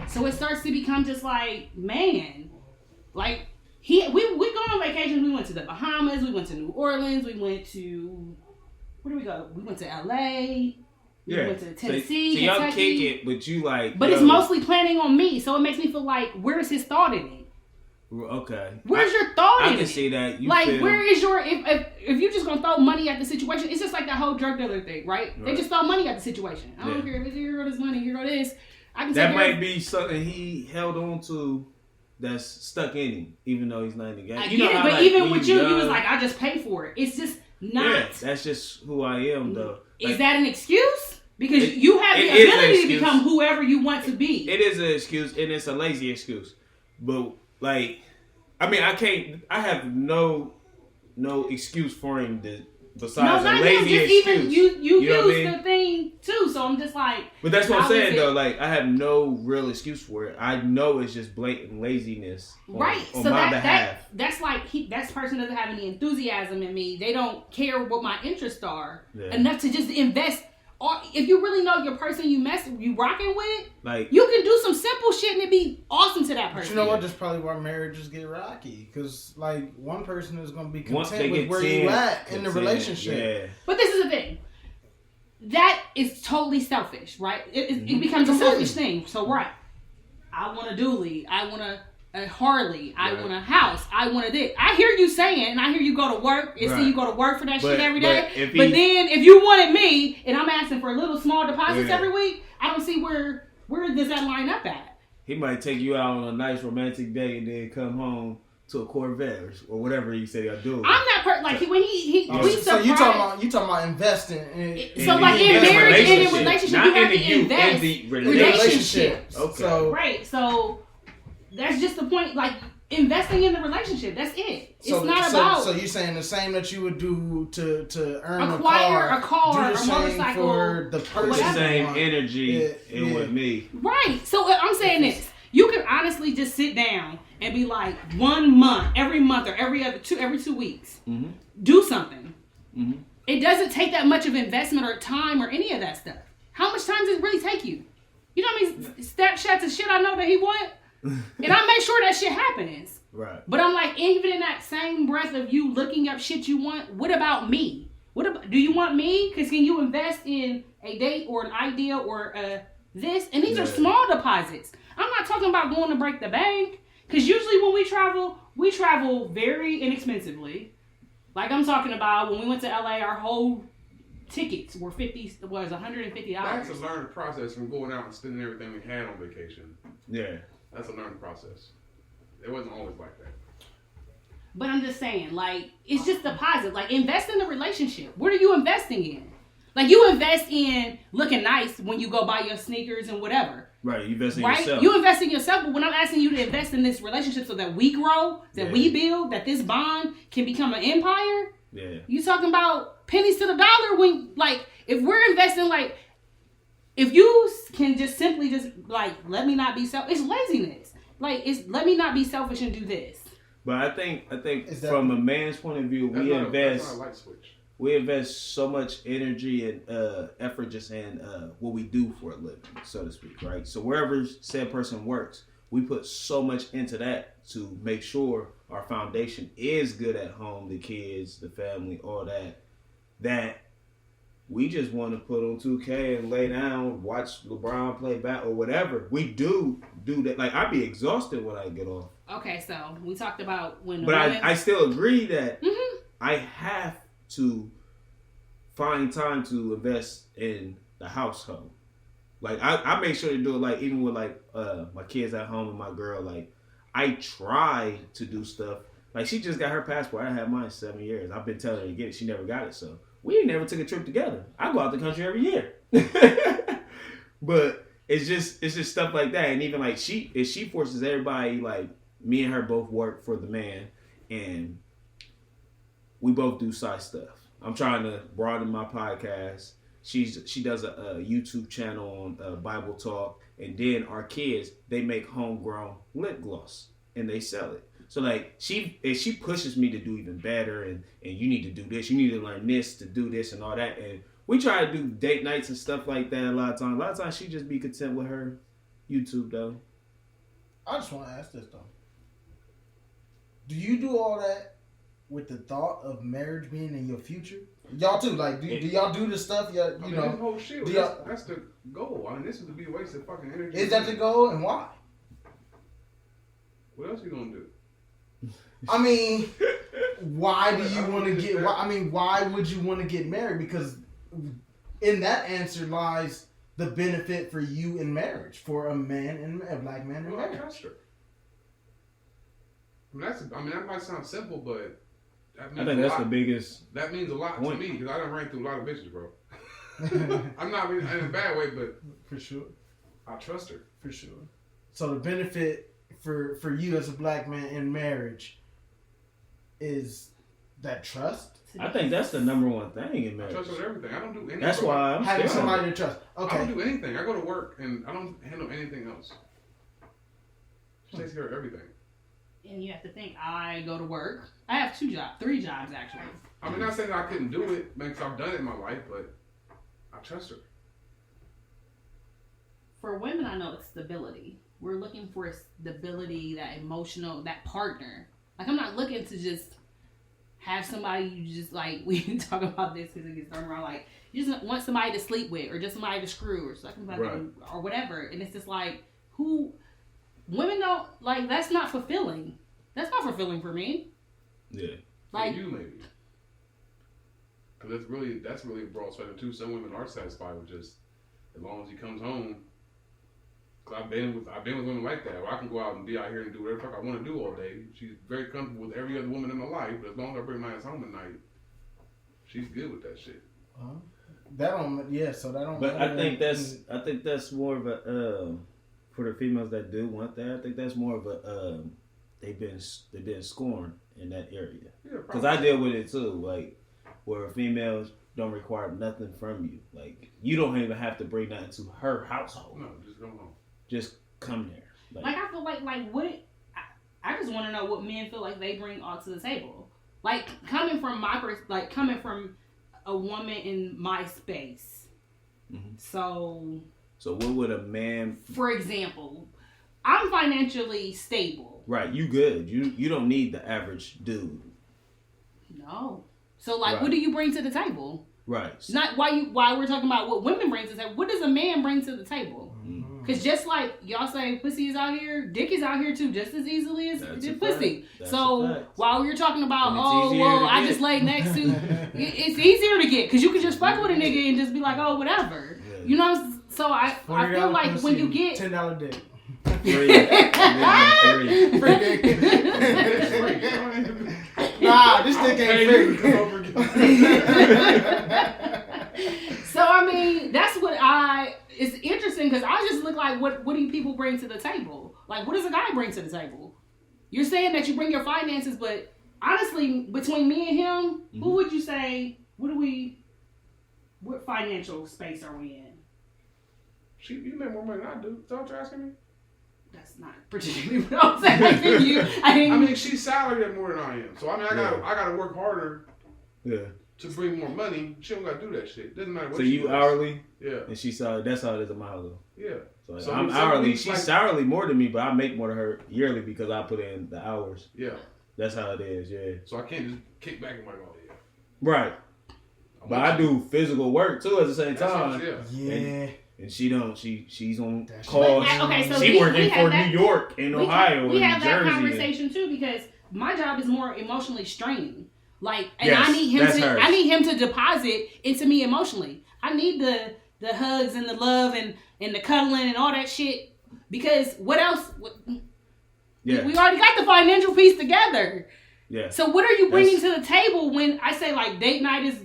So it starts to become just like, man, like, we go on vacations. We went to the Bahamas. We went to New Orleans. We went to... Where do we go? We went to LA. We went to Tennessee. So y'all kick it, but you like. But it's mostly planning on me, so it makes me feel like, where's his thought in it? Okay. Where's your thought in it? I can see that. Where is your if you're just gonna throw money at the situation? It's just like that whole drug dealer thing, right? They just throw money at the situation. I don't care if it's here go this money, here go this. That might be something he held on to. That's stuck in him, even though he's not in the game. I get it, but even with you, he was like, I just pay for it. It's just not. Yeah, that's just who I am, though. Is that an excuse? Because you have the ability to become whoever you want to be. It is an excuse, and it's a lazy excuse. But, I have no excuse for him besides a lazy excuse. Even you use the thing, too, so I'm just like... But that's what I'm saying, though. I have no real excuse for it. I know it's just blatant laziness on my behalf. That's that person doesn't have any enthusiasm in me. They don't care what my interests are enough to just invest. Or if you really know your person you rocking with, you can do some simple shit and it be awesome to that person. But you know what? That's probably why marriages get rocky. Because one person is going to be content with where you at in the relationship. Yeah. But this is the thing. That is totally selfish, right? It becomes a selfish thing. So I want a dually. I want a Harley. I want a house. I want a dick. I hear you saying, and I hear you go to work and see you go to work for that shit every day. But then if you wanted me and I'm asking for little small deposits every week, I don't see where does that line up at. He might take you out on a nice romantic day and then come home to a Corvette or whatever he said he'll do. I'm that person. When he so you talking about investing in marriage and in relationship, not you have in to invest in the relationship. Okay. So that's just the point. Investing in the relationship. That's it. It's not about. So you're saying the same that you would do to earn acquire a car, a motorcycle, for the person. The same energy with me. Right. So I'm saying this. You can honestly just sit down and be like, 1 month, every month, or every 2 weeks, do something. It doesn't take that much of investment or time or any of that stuff. How much time does it really take you? You know how many Snapchats and shit I know that he want? And I make sure that shit happens. Right. But I'm like, even in that same breath of you looking up shit you want, what about me? Do you want me? Because can you invest in a date or an idea or this? And these are small deposits. I'm not talking about going to break the bank. Because usually when we travel very inexpensively. Like I'm talking about when we went to LA, our whole tickets were $150. That's a learned process from going out and spending everything we had on vacation. Yeah. That's a learned process. It wasn't always like that. But I'm just saying, like, it's just deposit. Like, invest in the relationship. What are you investing in? Like, you invest in looking nice when you go buy your sneakers and whatever. Right, you invest in right? yourself. You invest in yourself, but when I'm asking you to invest in this relationship so that we grow, that we build, that this bond can become an empire, you talking about pennies to the dollar when, like, if we're investing, like, if you can just simply just, like, let me not be selfish, it's laziness. Like, it's let me not be selfish and do this. But I think from a man's point of view, we invest. That's not a light switch. We invest so much energy and effort just in what we do for a living, so to speak, right? So wherever said person works, we put so much into that to make sure our foundation is good at home, the kids, the family, all that, that we just want to put on 2K and lay down, watch LeBron play back or whatever. We do that. Like, I'd be exhausted when I get off. Okay, so we talked about when... But I still agree that I have to find time to invest in the household. Like I make sure to do it, like even with like my kids at home and my girl, like I try to do stuff. Like she just got her passport. I had mine 7 years. I've been telling her to get it. She never got it. So we ain't never took a trip together. I go out the country every year. But it's just stuff like that. And even like she forces everybody, like me and her both work for the man and we both do side stuff. I'm trying to broaden my podcast. She does a YouTube channel on Bible Talk, and then our kids, they make homegrown lip gloss and they sell it. So like she pushes me to do even better, and you need to do this, you need to learn this to do this and all that. And we try to do date nights and stuff like that a lot of times. She just be content with her YouTube though. I just want to ask this though. Do you do all that with the thought of marriage being in your future? Y'all too, like, do y'all do this stuff? You know, this whole shit. That's the goal. I mean, this is to be a waste of fucking energy. Is that the goal, and why? What else you gonna do? I mean, why do you want to get? Why would you want to get married? Because in that answer lies the benefit for you in marriage, for a man and a black man in marriage. I trust her. I mean, that might sound simple, but I think that's the biggest. That means a lot to me because I done ran through a lot of bitches, bro. I'm not in a bad way, but for sure, I trust her for sure. So the benefit for you as a black man in marriage is that trust. I think that's the number one thing in marriage. I trust her with everything. I don't do anything. That's why I'm having somebody to trust. Okay. I don't do anything. I go to work and I don't handle anything else. She takes care of everything. And you have to think, I go to work. I have 3 jobs actually. I mean, not saying I couldn't do it because I've done it in my life, but I trust her. For women, I know it's stability. We're looking for stability, that emotional, that partner. Like, I'm not looking to just have somebody you just, like, we can talk about this because it gets thrown around, like, you just want somebody to sleep with or just somebody to screw or something like that or whatever. And it's just like, women don't, like, that's not fulfilling. That's not fulfilling for me. Yeah. Like, for you, maybe. Because that's really a broad spectrum, too. Some women are satisfied with just, as long as he comes home. Because I've been with women like that, where I can go out and be out here and do whatever the fuck I want to do all day. She's very comfortable with every other woman in my life, but as long as I bring my ass home at night, she's good with that shit. So that don't. But I think that's more of a for the females that do want that. I think that's more of a they've been scorned in that area. Because I deal with it too, like where females don't require nothing from you. Like you don't even have to bring that into her household. No, just come home. Just come there. Like I feel like what I just want to know what men feel like they bring all to the table. Like coming from coming from a woman in my space. Mm-hmm. So what would a man? For example, I'm financially stable. Right, you good. You don't need the average dude. No. So like, Right. what do you bring to the table? Right. Not why we're talking about what women bring to the table. What does a man bring to the table? Mm-hmm. Because just like y'all say, pussy is out here, dick is out here too, just as easily as That's a pussy. fact. That's So a fact. while you're talking about, And it's oh easier well, to I get. just laid next to, it's easier to get because you can just fuck with a nigga and just be like, oh whatever, Yeah. you know. So I feel like when you get $10 dick. Free. Free dick. Nah, this dick ain't free. So I mean, that's what it's interesting because I just look like what do people bring to the table? Like, what does a guy bring to the table? You're saying that you bring your finances, but honestly, between me and him, who would you say? What financial space are we in? You make more money than I do. Is that what you're asking me? That's not particularly what I'm saying. I mean, she's salaried at more than I am. So I mean, I gotta work harder. Yeah. To bring more money. She don't gotta do that shit. Doesn't matter what. So she you does. hourly? Yeah. And she's salary. That's how it is a mile ago. Yeah. So I'm hourly. She's like, hourly more than me, but I make more than her yearly because I put in the hours. Yeah. That's how it is. Yeah. So I can't just kick back and like, oh yeah. Right. But I do physical work too at the same time. Yeah. And she don't. She's on That's calls. Okay, so she we working have for that- New York and Ohio We and have New that Jersey. conversation too because my job is more emotionally straining. Like, and Yes, I need him that's to. hers. I need him to deposit into me emotionally. I need the hugs and the love and the cuddling and all that shit because what else? Yeah. We already got the financial piece together. Yeah. So what are you bringing to the table when I say like date night is?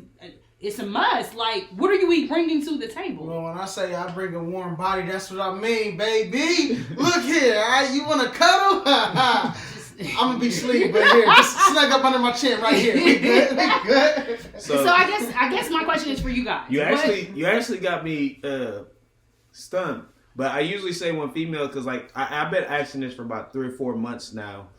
It's a must. Like, what are you bringing to the table? Well, when I say I bring a warm body, that's what I mean, baby. Look here, you want to cuddle? I'm gonna be sleeping, but here, just snug up under my chin right here. We good? We good? So I guess my question is for you guys. You actually got me stunned. But I usually say when female, because like I've been asking this for about 3 or 4 months now.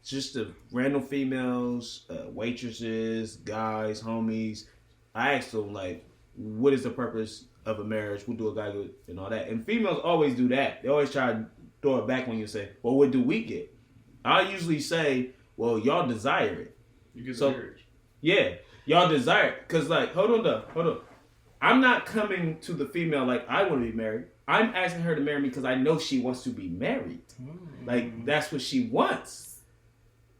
Just the random females, waitresses, guys, homies. I asked them like, what is the purpose of a marriage? What do a guy do and all that? And females always do that. They always try to throw it back when you say, well, what do we get? I usually say, well, y'all desire it. You get the marriage. Yeah, y'all desire it. Because like, hold on. I'm not coming to the female like I want to be married. I'm asking her to marry me because I know she wants to be married. Like, that's what she wants.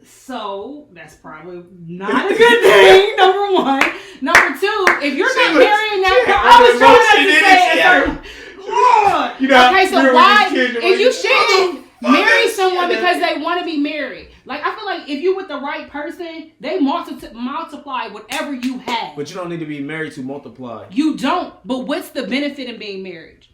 So that's probably not a good thing. Number one. Number two, if you're not marrying that, I was trying not to say it. You know, okay, so remember why? when these kids were If you like, shouldn't oh, marry fuck someone that. because they want to be married. Like I feel like if you with the right person, they multiply whatever you have. But you don't need to be married to multiply. You don't. But what's the benefit in being married?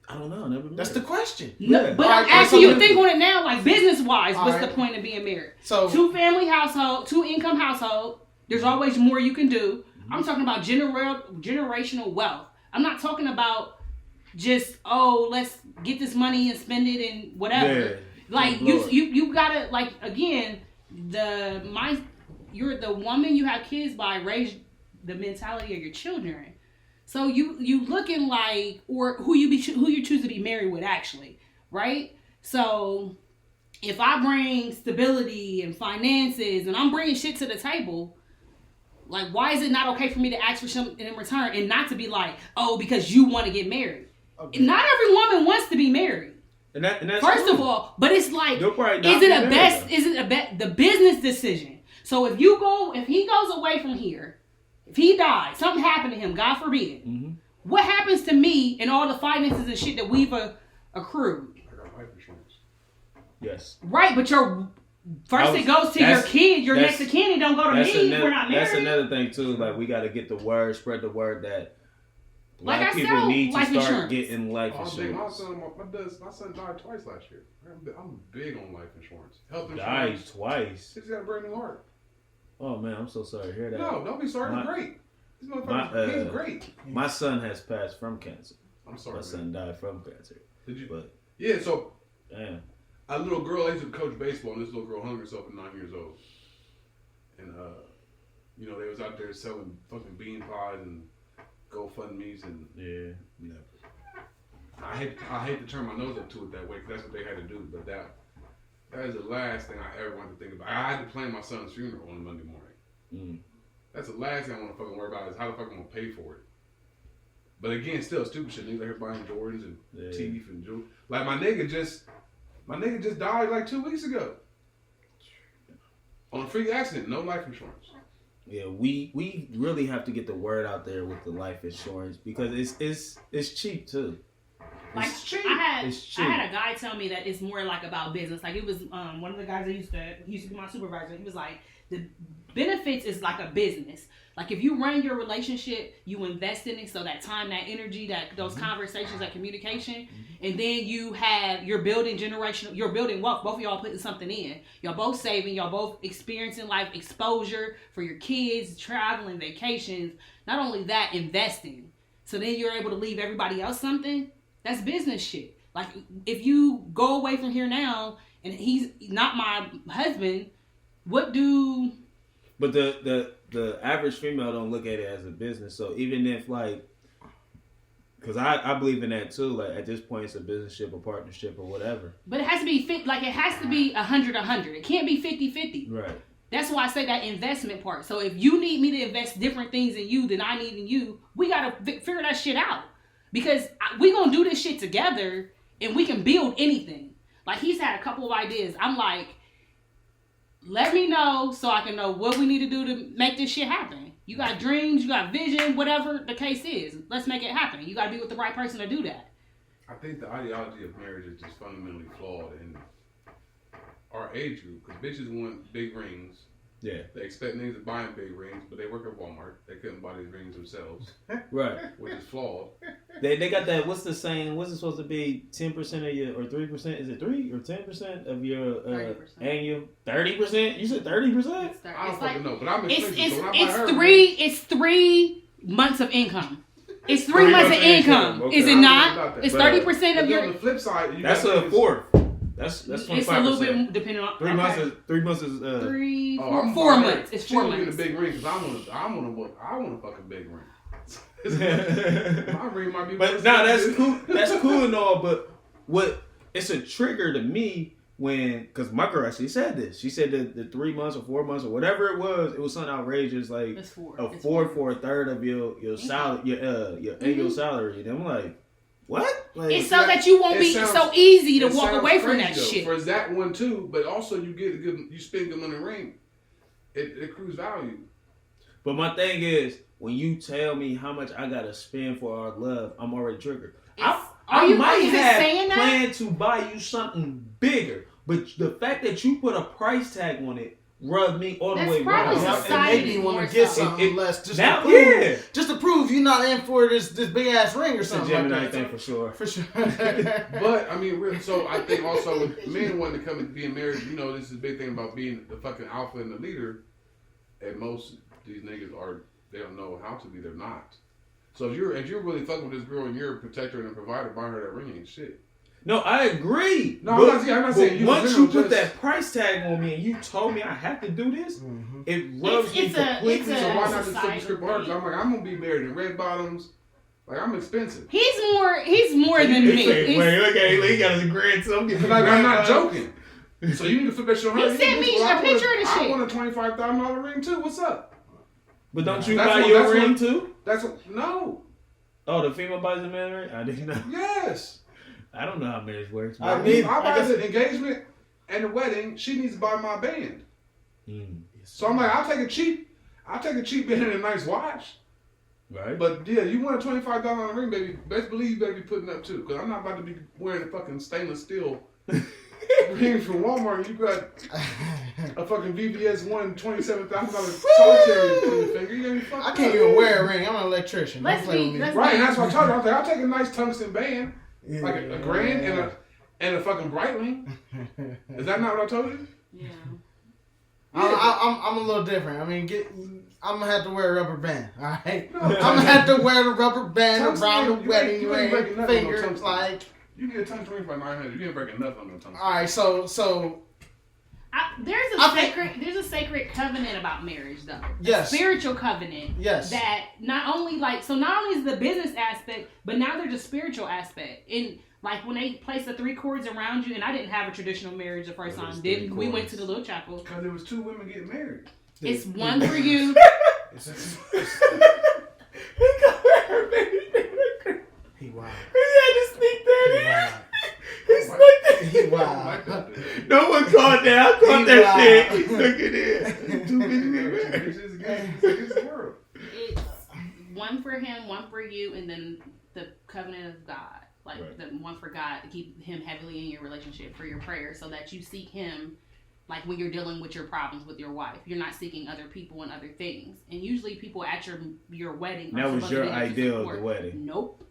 I don't know. Never That's the question. Yeah. But Alright, I'm asking so you to look- think on it now, like business wise, what's Alright. the point of being married? So 2-family household, 2-income household. There's always more you can do. I'm talking about generational wealth. I'm not talking about just let's get this money and spend it and whatever. Yeah. Like Blow it. you gotta like again you're the woman you have kids by raise the mentality of your children. So you looking like or who you choose to be married with actually, right? So if I bring stability and finances and I'm bringing shit to the table, like why is it not okay for me to ask for something in return and not to be like, oh, because you want to get married? okay. Not every woman wants to be married. And that's First cool. of all, but it's like, You'll probably not is be it married, the business decision? So if he goes away from here, if he dies, something happened to him, God forbid, what happens to me and all the finances and shit that we've accrued? I got life insurance. Yes. Right, but it goes to your kid, your next of kin, it don't go to me. We're not married. That's another thing too. Like we got to get the word, spread the word that Like black I people said, need to life start insurance. getting life Oh, big. insurance. My son died twice last year. I'm big on life insurance. Health Died insurance. twice. He's got a brand new heart. Oh man, I'm so sorry to hear that. No, don't be sorry. My- He's great. This motherfucker, he's great. My son has passed from cancer. I'm sorry. My son died from cancer. Did you? But Yeah, so Damn. a little girl, I used to coach baseball, and this little girl hung herself at 9 years old. And, you know, they was out there selling fucking bean pies and GoFundMe's and Yeah. never. I hate to turn my nose up to it that way because that's what they had to do. But that is the last thing I ever wanted to think about. I had to plan my son's funeral on Monday morning. Mm. That's the last thing I want to fucking worry about is how the fuck I'm gonna pay for it. But again, still stupid shit. Niggas out here buying Jordans and teeth and jewelry. Like my nigga just died like 2 weeks ago on a freak accident, no life insurance. Yeah, we really have to get the word out there with the life insurance because it's cheap too. Like It's cheap. I It's cheap. had a guy tell me that it's more like about business. Like it was one of the guys that used to be my supervisor. He was like, the benefits is like a business. Like if you run your relationship, you invest in it, so that time, that energy, that those conversations, that communication, and then you're building you're building wealth. Both of y'all putting something in. Y'all both saving. Y'all both experiencing life exposure for your kids, traveling, vacations. Not only that, investing. So then you're able to leave everybody else something. That's business shit. Like if you go away from here now and he's not my husband, what do? But the average female don't look at it as a business. So even if like, because I believe in that too. Like at this point, it's a businessship, a partnership, or whatever. But it has to be fit. Like it has to be 100-100. It can't be 50-50. Right. That's why I say that investment part. So if you need me to invest different things in you than I need in you, we gotta figure that shit out. Because we gonna do this shit together and we can build anything. Like he's had a couple of ideas. I'm like, let me know so I can know what we need to do to make this shit happen. You got dreams, you got vision, whatever the case is. Let's make it happen. You gotta be with the right person to do that. I think the ideology of marriage is just fundamentally flawed in our age group because bitches want big rings. Yeah. They expect niggas to buy them big rings, but they work at Walmart. They couldn't buy these rings themselves, Right. which is flawed. They got that. What's the saying? What's it supposed to be? 10% of your or 3%? Is it 3 or 10% of your 30%. annual? 30%? You said 30%? I don't fucking know, but I'm expensive. It's so when I buy her it's 3 months of income. It's 3 months of income. Okay. Is I it don't know not? about that. It's But- 30% of on your. the flip side, you That's got a niggas- fourth. That's 25%. It's a little bit depending on 3 months is 3 months is 3, Oh, 4, I'm 4 buying months. her. It's She 4 gonna get months. a big ring because I want a fucking big ring. My ring might be. But more no, that's expensive. cool. That's cool and all. But what? It's a trigger to me when, because my girl actually said this. She said that the 3 months or 4 months or whatever it was something outrageous, like It's 4. a It's fourth for a third of your salary, your annual salary. And I'm like, what? Like, It's so that you won't It be sounds- so easy to It walk sounds away from crazy, that though, shit. For that one too, but also you get a good, you spend good money on ring. It accrues value. But my thing is, when you tell me how much I gotta spend for our love, I'm already triggered. I might is it have saying that? planned to buy you something bigger, but the fact that you put a price tag on it rubbed me all the That's way probably wrong. It made me want to get something less just to prove you're not in for this big ass ring or It's a something like Gemini that. thing for sure. For sure. But I mean, so I think also with men wanting to come and being married, you know, this is a big thing about being the fucking alpha and the leader. And most of these niggas they don't know how to be. They're not. So if you're really fucking with this girl and you're a protector and a provider, buying her that ring ain't shit. No, I agree. No, but, I'm not saying you. Once in you general, put that price tag on me and you told me I have to do this, it rubs me completely. So why not just society flip the script on her? 'Cause I'm like, I'm gonna be married in red bottoms. Like I'm expensive. He's more than me. It's- Wait, okay, he got his grandson. Like, I'm not joking. So you need to flip that shit on her. He sent me a picture of the I shit. want a $25,000 ring too. What's up? But don't you That's buy what- your that's ring what- too? That's what, no. Oh, the female buys the man ring? I didn't know. Yes. I don't know how marriage works. I but- mean, I buy I guess- the engagement and the wedding. She needs to buy my band. Mm, So I'm like, I'll take a cheap band and a nice watch. right? But yeah, you want a $25 ring, baby. Best believe you better be putting up too, because I'm not about to be wearing a fucking stainless steel ring from Walmart. And you got a fucking VVS one $27,000 solitary on your finger. You gonna be fucking. I can't even wear a ring. I'm an electrician. Don't play with me. Right, and that's what I told you. I was like, I'll take a nice tungsten band, like a grand and a fucking Breitling. Is that not what I told you? Yeah. I'm a little different. I mean, I'm gonna have to wear a rubber band. All right, I'm gonna have to wear the rubber band Tungsten, around the you ain't wedding breaking ring nothing on finger, tungsten. like You get a tongue ring for 900. You ain't breaking nothing on no tongue. All right, so There's a sacred covenant about marriage, though. Yes. A spiritual covenant. Yes. That not only is the business aspect, but now there's a spiritual aspect. And like when they place the 3 cords around you, and I didn't have a traditional marriage the first time. Didn't we went to the little chapel? Because there was 2 women getting married. It's one for you. He wild. He had to sneak that in. He snuck that. He wild. No one caught that. I caught that wild. shit. He snuck it in. 2 bitches get married. It's the world. It's one for him, one for you, and then the covenant of God. Like Right. the one for God to keep him heavily in your relationship for your prayers so that you seek him like when you're dealing with your problems with your wife. You're not seeking other people and other things. And usually people at your wedding are That was supposed your to be there to ideal of support. the wedding. Nope.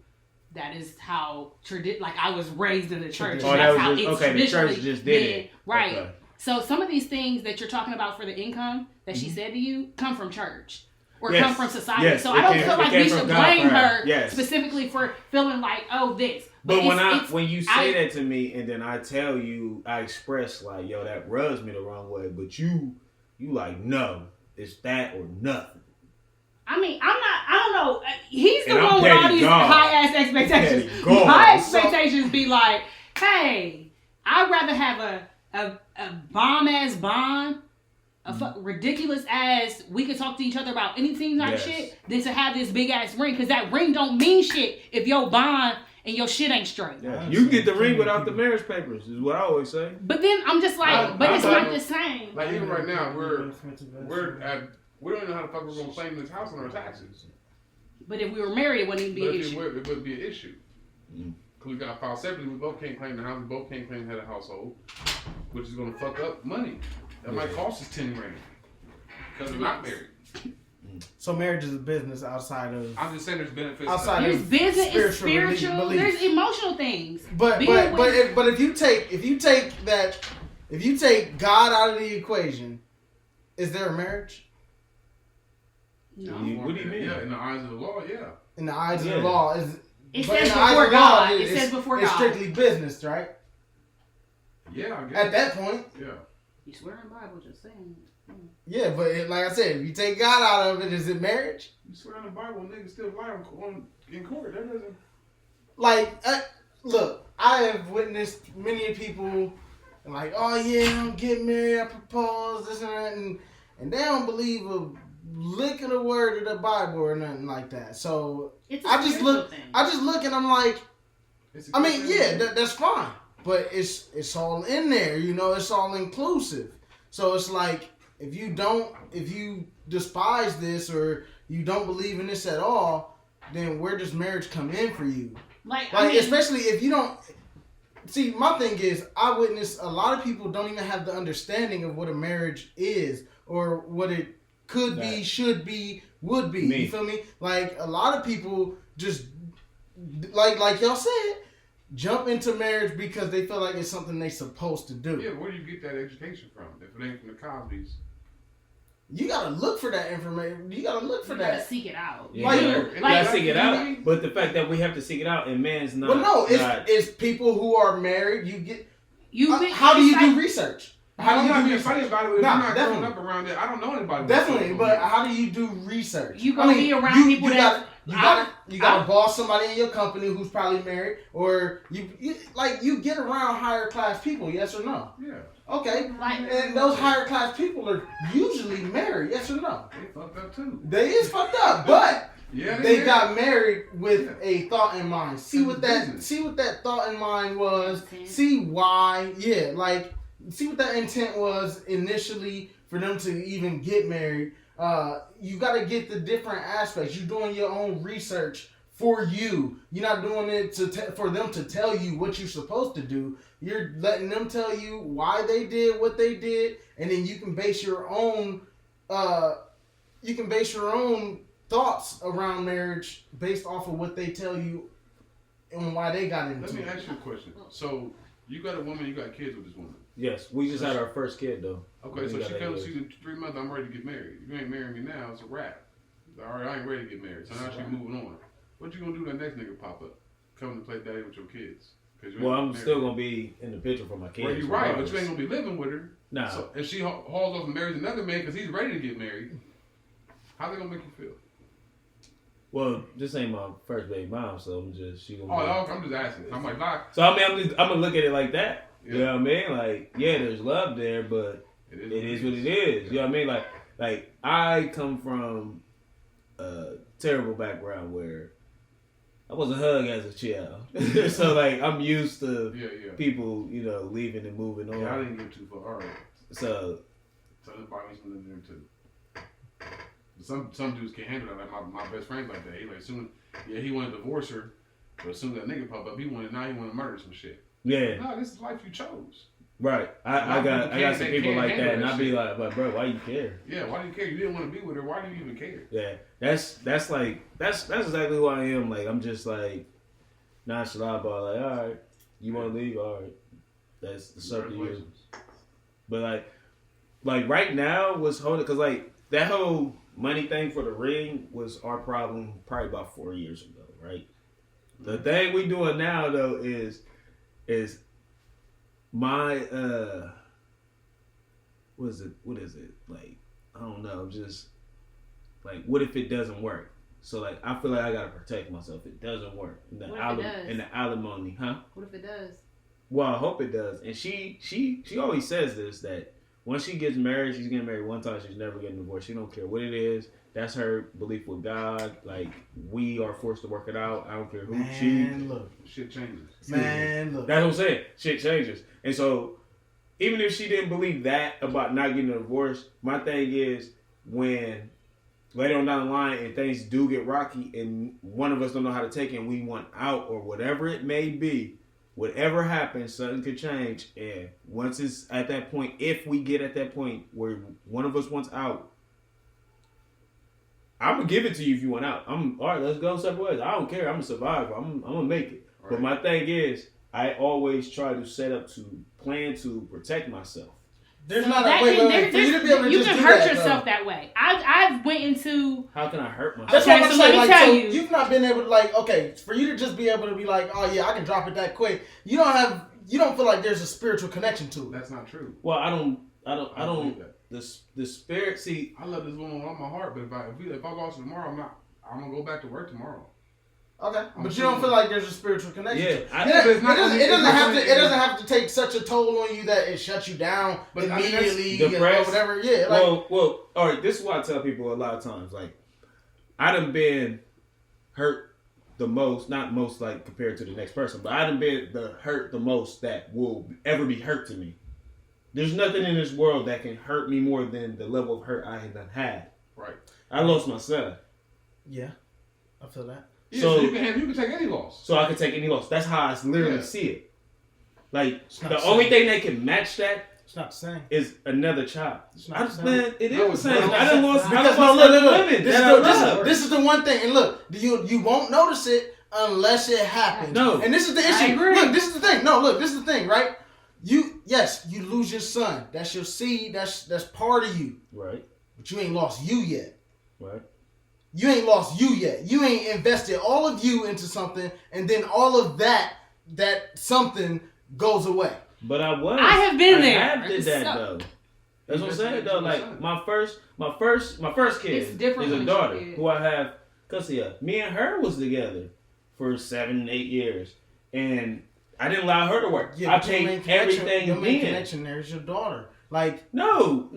That is how like I was raised in the church. Oh, And that that's was how just- it's okay, the church traditionally just did been. it. Right. Okay. So some of these things that you're talking about for the income that Mm-hmm. she said to you come from church. Or Yes. come from society. Yes, So it I don't came- feel it like came we from should God blame for her. her Yes. specifically for feeling like, oh, this. But it's- when you say I- that to me, and then I tell you, I express like, yo, that rubs me the wrong way. But you like, no, it's that or nothing. I mean, I don't know. He's the And I'm one with all petty these God. high ass expectations. Petty God. My expectations be like, hey, I'd rather have a bomb ass bond, ridiculous ass, we can talk to each other about anything type Yes. shit, than to have this big ass ring. Because that ring don't mean shit if your bond and your shit ain't straight. Yeah. You get the ring without the marriage papers, is what I always say. But then I'm just like, it's not the same. Like even right now, we don't even know how the fuck we're gonna claim this house on our taxes. But if we were married, it wouldn't even be But an if issue. it would be an issue. Mm. Because we got to file separately. We both can't claim the house. We both can't claim head of household, which is going to fuck up money. That might cost us 10 grand because we're not married. So marriage is a business outside of. I'm just saying there's benefits. Outside There's of business, it's spiritual spiritual, belief. there's emotional things. But Being with- if you take God out of the equation, is there a marriage? No. What do you mean? Yeah, in the eyes of the law, yeah. In the eyes of Yeah. the law, is It but in says the eyes before of the law, God. It it's- says before it's God. strictly business, right? Yeah, I guess. At that point, Yeah. You swear in the Bible, just saying. yeah. But like I said, if you take God out of it, is it marriage? You swear on the Bible, niggas still lie in court. That doesn't. Like, look, I have witnessed many people like, oh yeah, I'm getting married, I propose, this and that, and they don't believe a lick of the word of the Bible or nothing like that. So It's a I just spiritual look, thing. I just look and I'm like, It's I mean, yeah, that's fine, but it's all in there, you know, it's all inclusive. So it's like if you despise this or you don't believe in this at all, then where does marriage come in for you? Like, Like, I mean, especially if you don't see. My thing is, I witness a lot of people don't even have the understanding of what a marriage is or what it could be, should be, would be. Me. You feel me? Like a lot of people just like y'all said, jump into marriage because they feel like it's something they supposed to do. Yeah, where do you get that education from? If it ain't from the Cosby's. You gotta look for that information. You gotta look for you gotta that. seek it out. Yeah, Like- you Like- gotta seek it out. But the fact that we have to seek it out and man's not. But no, not- it's people who are married. You get. You How do you it's do like- research? I'm How do not you do being research? funny about it. If Nah, you're not growing definitely. up around it, I don't know anybody. Definitely, but how do you do research? You gonna be around people that- you gotta boss somebody in your company who's probably married, or you get around higher class people, yes or no? Yeah, Okay, Like- and those higher class people are usually married, yes or no? they fucked up too. They is fucked up, but Yeah, they did. got married with a thought in mind. See It's what a that business. see what that thought in mind was. Intent. See why, yeah, like see what that intent was initially for them to even get married. You got to get the different aspects. You're doing your own research for you. You're not doing it for them to tell you what you're supposed to do. You're letting them tell you why they did what they did, and then you can base your own. Thoughts around marriage based off of what they tell you and why they got into Let me it. ask you a question. So you got a woman, you got kids with this woman. Yes, we just had our first kid though. Okay, We so got she that comes year. to you in 3 months. I'm ready to get married. If you ain't marrying me now, it's a wrap. All right, I ain't ready to get married. So now she's moving on. What you gonna do when that next nigga pop up, coming to play daddy with your kids? Well, I'm still gonna be in the picture for my kids. Well, you're right, but regardless. you ain't gonna be living with her. Nah. So, if she hauls off and marries another man because he's ready to get married, how's that gonna make you feel? Well, this ain't my first baby mom, so she gonna. Oh, I'm just asking. I'm like, bye. So I mean, I'm gonna look at it like that. Yeah. You know what I mean? Like, yeah, there's love there, but it is what it is. You know what I mean? Like I come from a terrible background where I wasn't hugged as a child, so like I'm used to people, you know, leaving and moving on. Yeah, I didn't get too far. All right. So there's probably something in there too. Some dudes can't handle that. Like my best friend's like that. He like he wanted to divorce her, but as soon as that nigga pop up, he wanted to murder some shit. yeah, No, this is life you chose. right. I got some people like that, and I be like, bro, why you care? Yeah, why do you care? You didn't want to be with her. Why do you even care? Yeah, that's exactly who I am. Like I'm just like nonchalant about like, all right, you want to leave, all right, that's up to you. But like right now, what's holding, because like that whole money thing for the ring was our problem probably about 4 years ago, right? The thing we doing now though is my what is it like, I don't know, just like, what if it doesn't work? So like I feel like I gotta protect myself. It doesn't work. And the alimony, huh? What if it does? Well, I hope it does. And she always says this, that once she gets married, she's getting married one time, she's never getting divorced. She don't care what it is. That's her belief with God. Like, we are forced to work it out. I don't care who cheats. Look. Shit changes. Man, look. That's what I'm saying. Shit changes. And so, even if she didn't believe that about not getting a divorce, my thing is, when later on down the line and things do get rocky and one of us don't know how to take it and we want out or whatever it may be, whatever happens, something could change. And once it's at that point, if we get at that point where one of us wants out, I'm gonna give it to you if you want out. All right, let's go separate ways. I don't care. I'm a survivor. I'm gonna make it. Right. But my thing is, I always try to plan to protect myself. There's not a way for you to be able to you just can do hurt that, yourself though. that way. I've went into. How can I hurt myself? That's what I'm so saying. let me Like, tell so you. you've not been able to, like, okay, for you to just be able to be like, oh yeah, I can drop it that quick. You don't feel like there's a spiritual connection to it. That's not true. Well, I don't. The spirit. See, I love this woman with my heart, but if I lost her tomorrow, I'm gonna go back to work tomorrow. Okay, but you don't feel like there's a spiritual connection. Yeah, it doesn't have to take such a toll on you that it shuts you down immediately, depressed, or whatever. Yeah. Like, well, all right. This is what I tell people a lot of times. Like, I done been hurt the most, not most like compared to the next person, but I done been hurt the most that will ever be hurt to me. There's nothing in this world that can hurt me more than the level of hurt I have done had. Right. I lost my son. Yeah, I feel that. Yeah, so you can take any loss. So I can take any loss. That's how I literally see it. Like, the only thing that can match that, it's not the same, is another child. It's not the same. Man, it is the same. No, I done lost look. women. This is the one thing, and look, you won't notice it unless it happens. No, and this is the issue. Look, this is the thing. No, look, this is the thing, right? You lose your son. That's your seed. That's part of you. Right. But you ain't lost you yet. Right. You ain't lost you yet. You ain't invested all of you into something, and then all of that something goes away. But I have been there. I did that though. That's what I'm saying though. Like my first kid It's different is a when daughter she who I have custody of. Me and her was together for 7-8 years, and I didn't allow her to work. Yeah, I paid everything. Your main connection there is your daughter. Like no.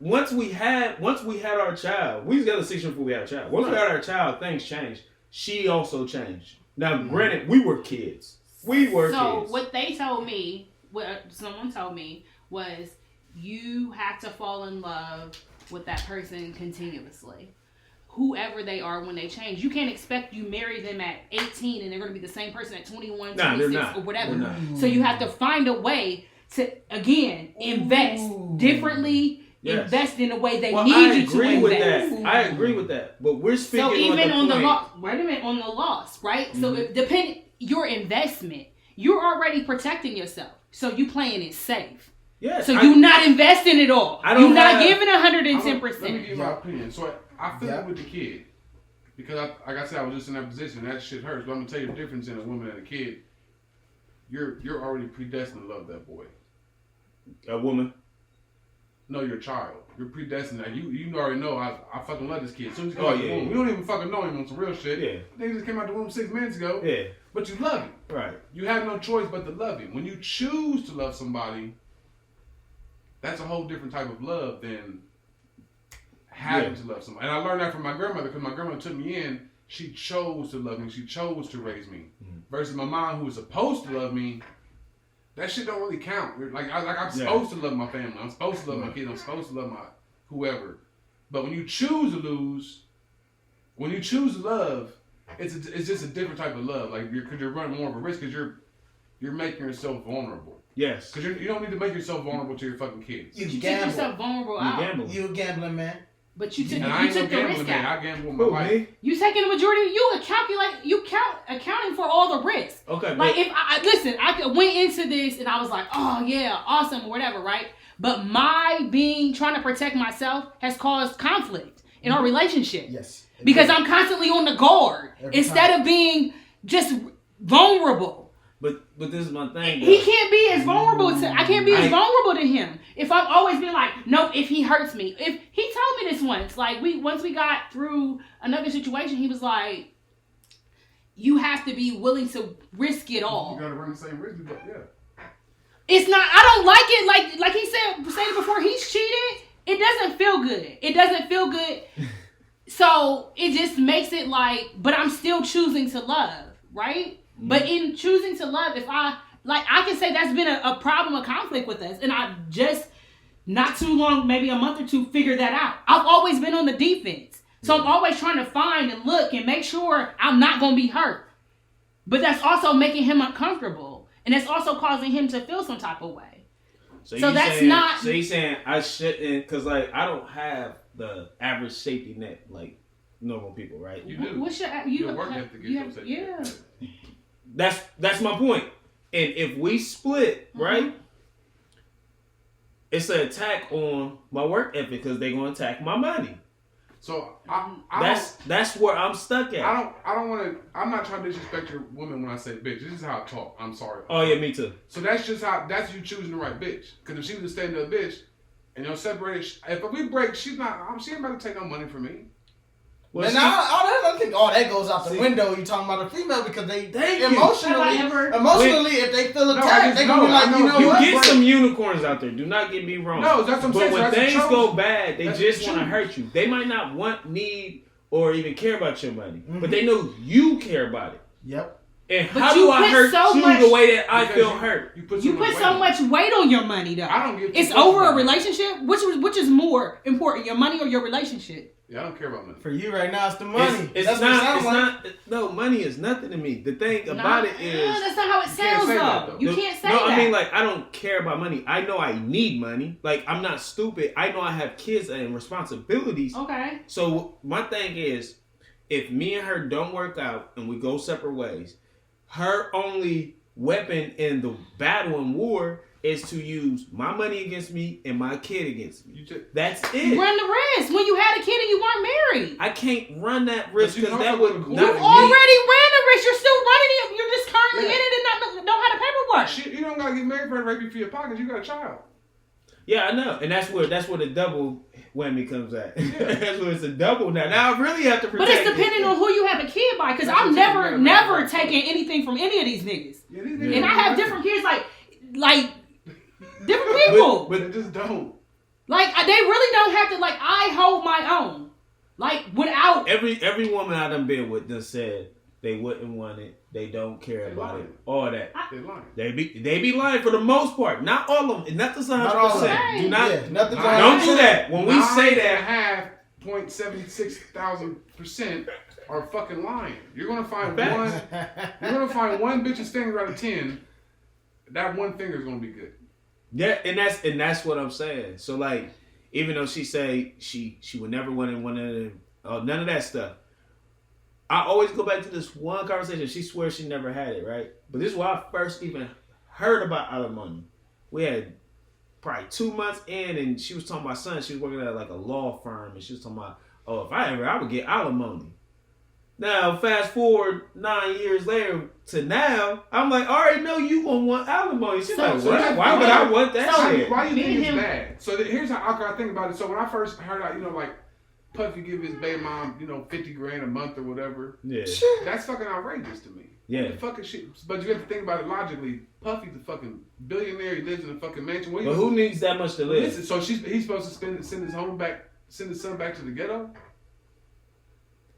Once we had our child, we was together 6 years before we had a child. Once we had our child, things changed. She also changed. Now, granted, we were kids. So what they told me, what someone told me, was you have to fall in love with that person continuously. Whoever they are when they change. You can't expect you marry them at 18 and they're going to be the same person at 21, 26, or whatever. So you have to find a way to, again, invest differently, invest in a way they need you to invest. I agree with that. But we're speaking so even on the point. loss, wait a minute, on the loss, right? Mm-hmm. So if depending your investment, you're already protecting yourself. So you playing it safe. Yes. So you're not investing it all. You're not giving 110%. Let me give my opinion. So I feel it with the kid. Because like I said, I was just in that position. That shit hurts. But I'm going to tell you the difference in a woman and a kid. you're already predestined to love that boy. A woman. No, your child. You're predestined. Like, you already know I fucking love this kid. As soon as he Oh, comes out the yeah, womb, yeah. we don't even fucking know him on some real shit. Yeah. They just came out the womb 6 minutes ago. Yeah. But you love him. Right. You have no choice but to love him. When you choose to love somebody, that's a whole different type of love than having to love somebody. And I learned that from my grandmother, because my grandmother took me in. She chose to love me. She chose to raise me. Versus my mom, who was supposed to love me. That shit don't really count. I'm supposed to love my family. I'm supposed to love my kids. I'm supposed to love my whoever. But when you choose to lose, when you choose to love, it's just a different type of love. Like because you're running more of a risk because you're making yourself vulnerable. Yes. Because you don't need to make yourself vulnerable to your fucking kids. You You gamble. took yourself vulnerable You out. gambling. You a gambling man. But you took And I ain't no the gambling risk man. out. I gamble with my Who, life. me? You taking the majority. You accounting for all the risks. Okay. Like But, if I went into this and I was like, oh yeah, awesome, or whatever, right? But my trying to protect myself has caused conflict in our relationship. Yes. Because I'm constantly on the guard Every instead time. of being just vulnerable. but this is my thing. He though. can't be as vulnerable to. I can't be as I- vulnerable to him if I'm always being like, no. If he hurts me, if he told me this once, like once we got through another situation, he was like, you have to be willing to risk it all. You gotta run the same risk, but yeah. It's not. I don't like it. Like he said before, he's cheated. It doesn't feel good. It doesn't feel good. So it just makes it like, but I'm still choosing to love, right? But in choosing to love, if I can say that's been a problem, a conflict with us, and I just not too long, maybe a month or two, figured that out. I've always been on the defense, so I'm always trying to find and look and make sure I'm not gonna be hurt. But that's also making him uncomfortable, and it's also causing him to feel some type of way. So you that's saying, not- So he's saying I shouldn't, because like I don't have the average safety net like normal people, right? You do. What's your Your work ethic is you your have, safety yeah. net. That's my point. And if we split, right, it's an attack on my work ethic because they're gonna attack my money. So I That's where I'm stuck at. I don't want to. I'm not trying to disrespect your woman when I say bitch. This is how I talk. I'm sorry. Oh yeah, me too. So that's just how. That's you choosing the right bitch. Because if she was a stand-up bitch, and you're separated, if we break, she ain't about to take no money from me. Well, And see, I think all that goes out the See- window. You talking about a female because they Thank you. emotionally, Have I ever- if they feel No, I attacked, just they gonna be know, like, I you know. know you what? get some unicorns out there. Do not get me wrong. No, that's what I'm But saying. when So that's things the go truth. bad, they That's just the want to truth. hurt you. They might not want, need, or even care about your money, Mm-hmm. but they know you care about it. Yep. And But how you do I put hurt so you much- the way that I Because feel you- hurt? You put You put weight so on it. much weight on your money, though. I don't give. It's two fucks over a about it. relationship. Which is more important, your money or your relationship? Yeah, I don't care about money. For you right now, it's the money. It's That's what it not. sounds It's like. not. No, money is nothing to me. The thing about it is. that's not how it You can't sounds, say that, though. though. You can't say no, that. I mean, like, I don't care about money. I know I need money. Like, I'm not stupid. I know I have kids and responsibilities. Okay. So, my thing is, if me and her don't work out and we go separate ways, her only weapon in the battle and war is to use my money against me and my kid against me. You take. That's it. Run the risk when you had a kid and you weren't married. I can't run that risk But you because can that also would go to not court. You be. already ran the risk. You're still running it. You're just currently Yeah. in it and not know how the paperwork. Shit, you don't gotta get married for her to rape you for your pockets. You got a child. Yeah, I know, and that's where the double whammy comes at. That's where it's a double now. Now I really have to protect. But it's it. depending on who you have a kid by. Because That's I'm what you never gotta taking anything from any of these niggas. Yeah, these Yeah. niggas And I don't have do different nothing. kids, like different people. But they just don't. Like they really don't have to. Like I hold my own. Like without. Every woman I done been with just said they wouldn't want it. They don't care They about lying. it. All that. They lying. They be lying for the most part. Not all of them. Nothing's 100%. Not all of them. Do not. Yeah, nothing's Don't do that. When we say that, 9.5% are fucking lying. You're gonna find Facts. one. You're gonna find one bitch's finger out of 10. That one finger is gonna be good. yeah, and that's what I'm saying. So like, even though she say she would never want none of that stuff. I always go back to this one conversation. She swears she never had it, right? But this is why I first even heard about alimony. We had probably 2 months in, and she was talking about my son. She was working at like a law firm, and she was talking about, oh, if I would get alimony. Now, fast forward 9 years later to now, I'm like, I already know you gonna want alimony. She's like, what? Why would I want that shit? Why you Me think and it's him- bad? So here's how I think about it. So when I first heard out, like Puffy give his baby mom, $50,000 a month or whatever, Yeah. that's fucking outrageous to me. Yeah. The fucking shit. But you have to think about it logically. Puffy's a fucking billionaire. He lives in a fucking mansion. But who needs that much to live? Listen, so he's supposed to send his son back to the ghetto?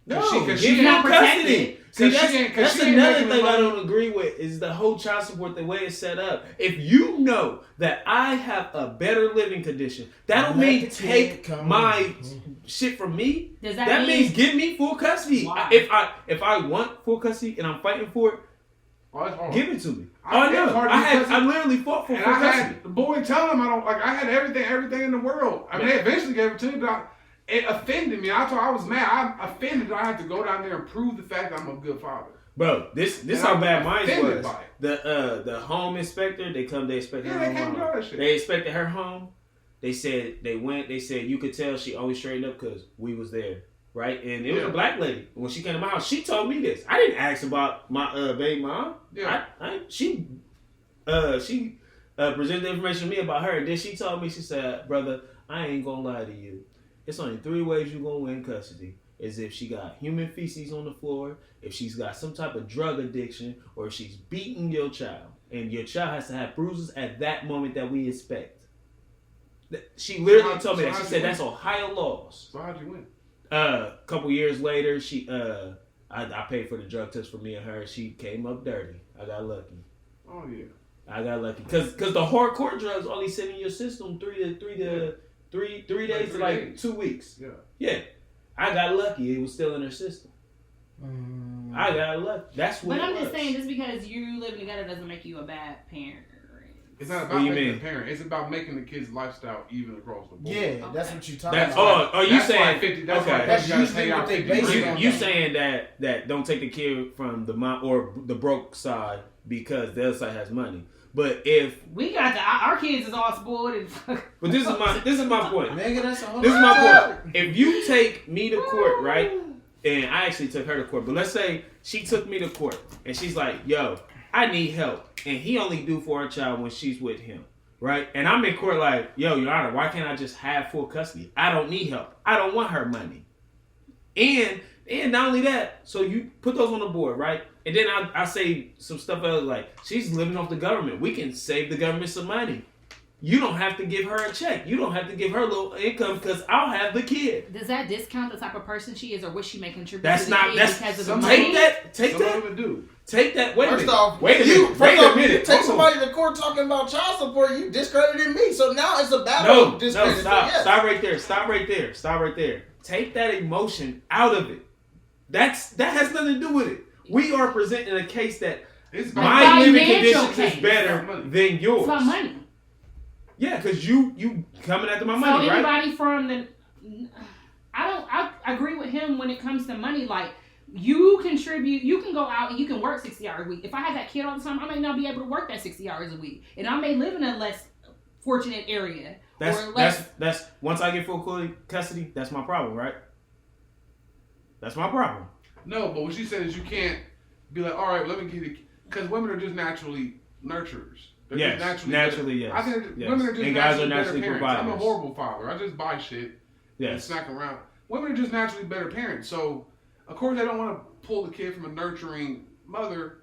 No, Cause give she him not custody. See, Cause she that's ain't another making the thing I money. don't agree with is the whole child support, the way it's set up. If you know that I have a better living condition, that don't Let mean the kid take come my in. shit from me. Does that That mean means give me full custody. Why? If I want full custody and I'm fighting for it, Oh, it's hard. give it to me. I- Oh no, it's hard to I get custody. literally fought for And full I custody. had the boy tell him I had everything in the world. I mean, they eventually gave it to me, but it offended me. I was mad. I'm offended that I had to go down there and prove the fact that I'm a good father. Bro, this And how I'm bad mine offended was. by The home inspector, they inspected Yeah, her they home. came to all that shit. They inspected her home. They said you could tell she always straightened up because we was there. Right? And it was Yeah. a black lady. When she came to my house, she told me this. I didn't ask about my baby mom. Yeah. She presented the information to me about her. And then she told me, she said, brother, I ain't gonna lie to you. It's only 3 ways you're gonna win custody. Is if she got human feces on the floor, if she's got some type of drug addiction, or if she's beating your child. And your child has to have bruises at that moment that we expect. She literally told me that. She said that's Ohio laws. So how'd you win? A couple years later, I paid for the drug test for me and her. She came up dirty. I got lucky. Oh yeah. I got lucky because the hardcore drugs only sit in your system 3 days to like days. 2 weeks. Yeah. Yeah, I got lucky. It was still in her system. I got lucky. That's what. But I'm it just was. saying, just because you live together doesn't make you a bad parent. It's not What about do you making mean? a parent. It's about making the kid's lifestyle even across the board. Yeah, that's what you talking That's about. you That's saying why 50, that's okay. why That's you gotta usually pay what out they 50 base it grand. on. You saying that don't take the kid from the mom or the broke side because the other side has money. But if We got our kids is all spoiled and but this is my point. Nigga, that's a whole This is my topic. point. If you take me to court, right? And I actually took her to court, but let's say she took me to court and she's like, "Yo, I need help," and he only do for her child when she's with him, right? And I'm in court like, "Yo, Your Honor, why can't I just have full custody? I don't need help. I don't want her money." And not only that, so you put those on the board, right? And then I say some stuff else like, she's living off the government. We can save the government some money. You don't have to give her a check. You don't have to give her a little income because I'll have the kid. Does that discount the type of person she is, or what she may contribute That's to the not. kid That's because of the some- money? take Some that. of them do. Take that. Wait a First minute. off, wait a you minute. Wait a minute. take Hold somebody to court talking about child support, you discredited me. So now it's a on. battle No, of no, discredit. stop. Yes. Stop right there. Stop right there. Stop right there. Take that emotion out of it. That has nothing to do with it. We are presenting a case that It's A about my living financial conditions is case. better than yours. It's about money. Yeah, because you coming after my So money, right? anybody from the, I agree with him when it comes to money. Like you contribute, you can go out and you can work 60 hours a week. If I have that kid all the time, I may not be able to work that 60 hours a week, and I may live in a less fortunate area. That's once I get full custody, that's my problem, right? That's my problem. No, but what she said is you can't be like, all right, let me give you, because women are just naturally nurturers. They're Yes, just naturally, yes. I think Yes. women are just And guys are naturally naturally better parents. I'm a providers. horrible father. I just buy shit and Yes. snack around. Women are just naturally better parents. So, of course, they don't want to pull the kid from a nurturing mother.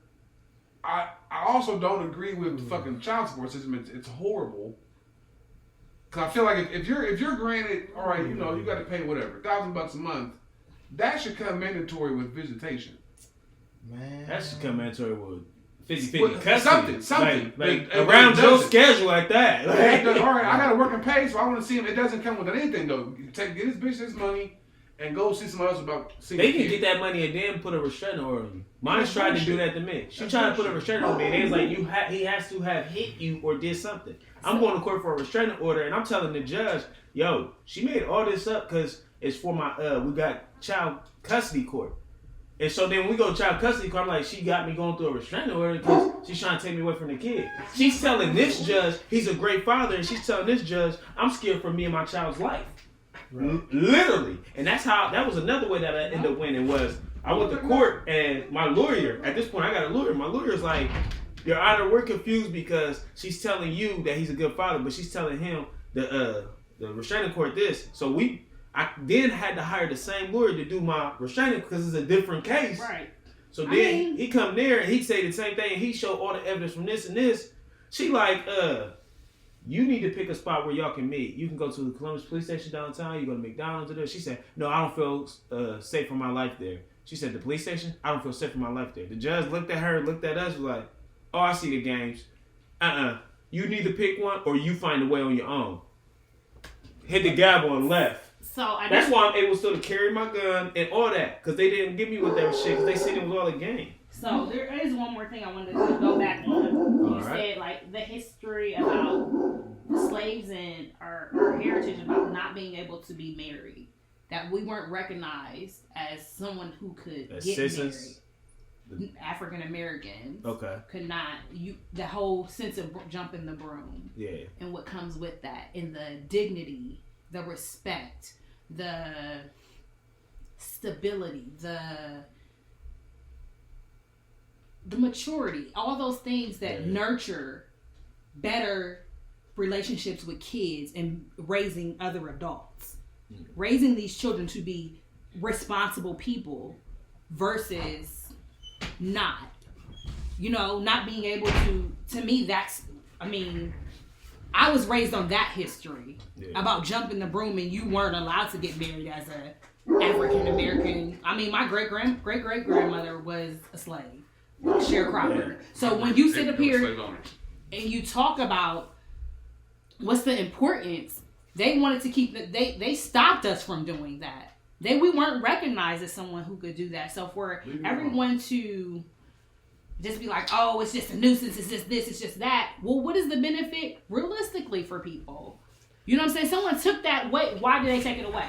I also don't agree with the fucking child support system. It's horrible. Cause I feel like if you're granted, all right, you know, you got to pay whatever $1,000 a month, that should come mandatory with visitation. Man. That should come mandatory with 50-50 Well, custody. something. Like But- around but it Joe's doesn't. schedule like that. All right, I got to work and pay, so I want to see him. It doesn't come with anything though. You get this bitch this money and go see someone else about seeing. They the can kid. get that money and then put a restraining order on you. Mine's That's tried to do bullshit. that to me. She That's tried to put a bullshit. restraining on me, and they was like, he has to have hit you or did something. I'm going to court for a restraining order, and I'm telling the judge, yo, she made all this up because it's for my we got child custody court. And so then when we go to child custody court, I'm like, she got me going through a restraining order because she's trying to take me away from the kid. She's telling this judge he's a great father, and she's telling this judge I'm scared for me and my child's life. Right. Literally. And that was another way that I ended up winning was I went to court and my lawyer, at this point I got a lawyer. My lawyer's like, Your Honor, we're confused because she's telling you that he's a good father, but she's telling him the restraining court this. So I then had to hire the same lawyer to do my restraining because it's a different case. Right. So then he come there and he say the same thing and he show all the evidence from this and this. She like, you need to pick a spot where y'all can meet. You can go to the Columbus Police Station downtown. You go to McDonald's or there. She said, no, I don't feel safe for my life there. She said, the police station? I don't feel safe for my life there. The judge looked at her, looked at us, was like, oh, I see the games. You need to pick one or you find a way on your own. Hit the gavel and left. That's why I'm able still to carry my gun and all that. Because they didn't give me with that shit because they said it was all a game. So there is one more thing I wanted to go back on. You said like the history about slaves and our heritage about not being able to be married. That we weren't recognized as someone who could get citizens? married. African Americans could not. The whole sense of jumping the broom. Yeah. And what comes with that. And the dignity, the respect, the stability, the maturity, all those things that nurture better relationships with kids and raising other adults. Raising these children to be responsible people versus not. Not being able to me, that's, I was raised on that history about jumping the broom and you weren't allowed to get married as a African American. My great grandmother was a slave, sharecropper. So when you sit up here and you talk about what's the importance, they wanted to keep they stopped us from doing that. We weren't recognized as someone who could do that. So for everyone to just be like, oh, it's just a nuisance, it's just this, it's just that. Well, what is the benefit realistically for people? You know what I'm saying? Someone took that away. Why did they take it away?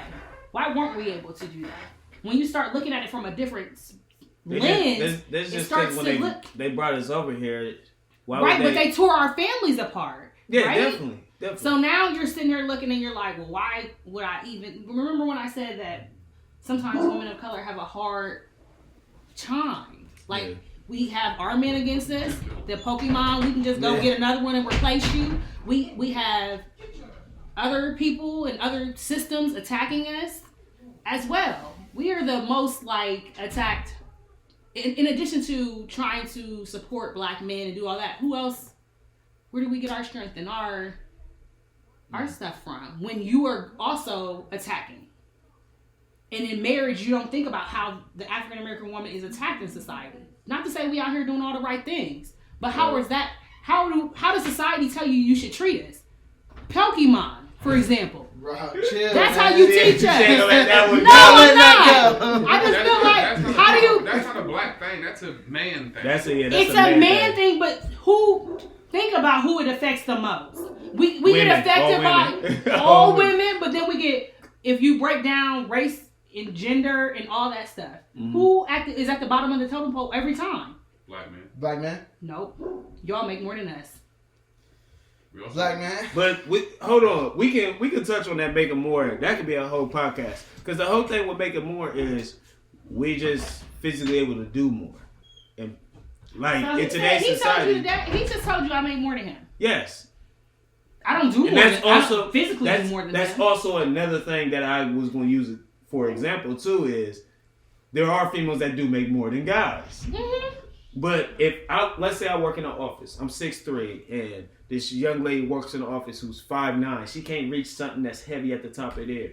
Why weren't we able to do that? When you start looking at it from a different lens, it starts to look. They brought us over here. But they tore our families apart. Yeah, right? Definitely. So now you're sitting there looking and you're like, well, why would I even... Remember when I said that sometimes women of color have a hard time? We have our men against us. The Pokemon, we can just go get another one and replace you. We have other people and other systems attacking us as well. We are the most attacked. In addition to trying to support black men and do all that, who else? Where do we get our strength and our stuff from? When you are also attacking. And in marriage, you don't think about how the African American woman is attacked in society. Not to say we out here doing all the right things, but how is that? How does society tell you should treat us? Pokemon, for example. Chill, that's how you teach us. No, I'm not. I just feel like, how do you? That's not a black thing. That's a man thing. It's a man thing, but think about who it affects the most. We get affected by all women, but then we get, if you break down race and gender and all that stuff, who is at the bottom of the totem pole every time? Black man. Nope. Y'all make more than us. Black man. But hold on, we can touch on that Make It More. That could be a whole podcast. Because the whole thing with Make It More is we just physically able to do more. And in today's society, he just told you I make more than him. Yes. I don't do more than also physically do more than that's him. also another thing that I was going to use it for example too is there are females that do make more than guys. Mm-hmm. But let's say I work in an office, I'm 6'3", and this young lady works in the office who's 5'9". She can't reach something that's heavy at the top of there.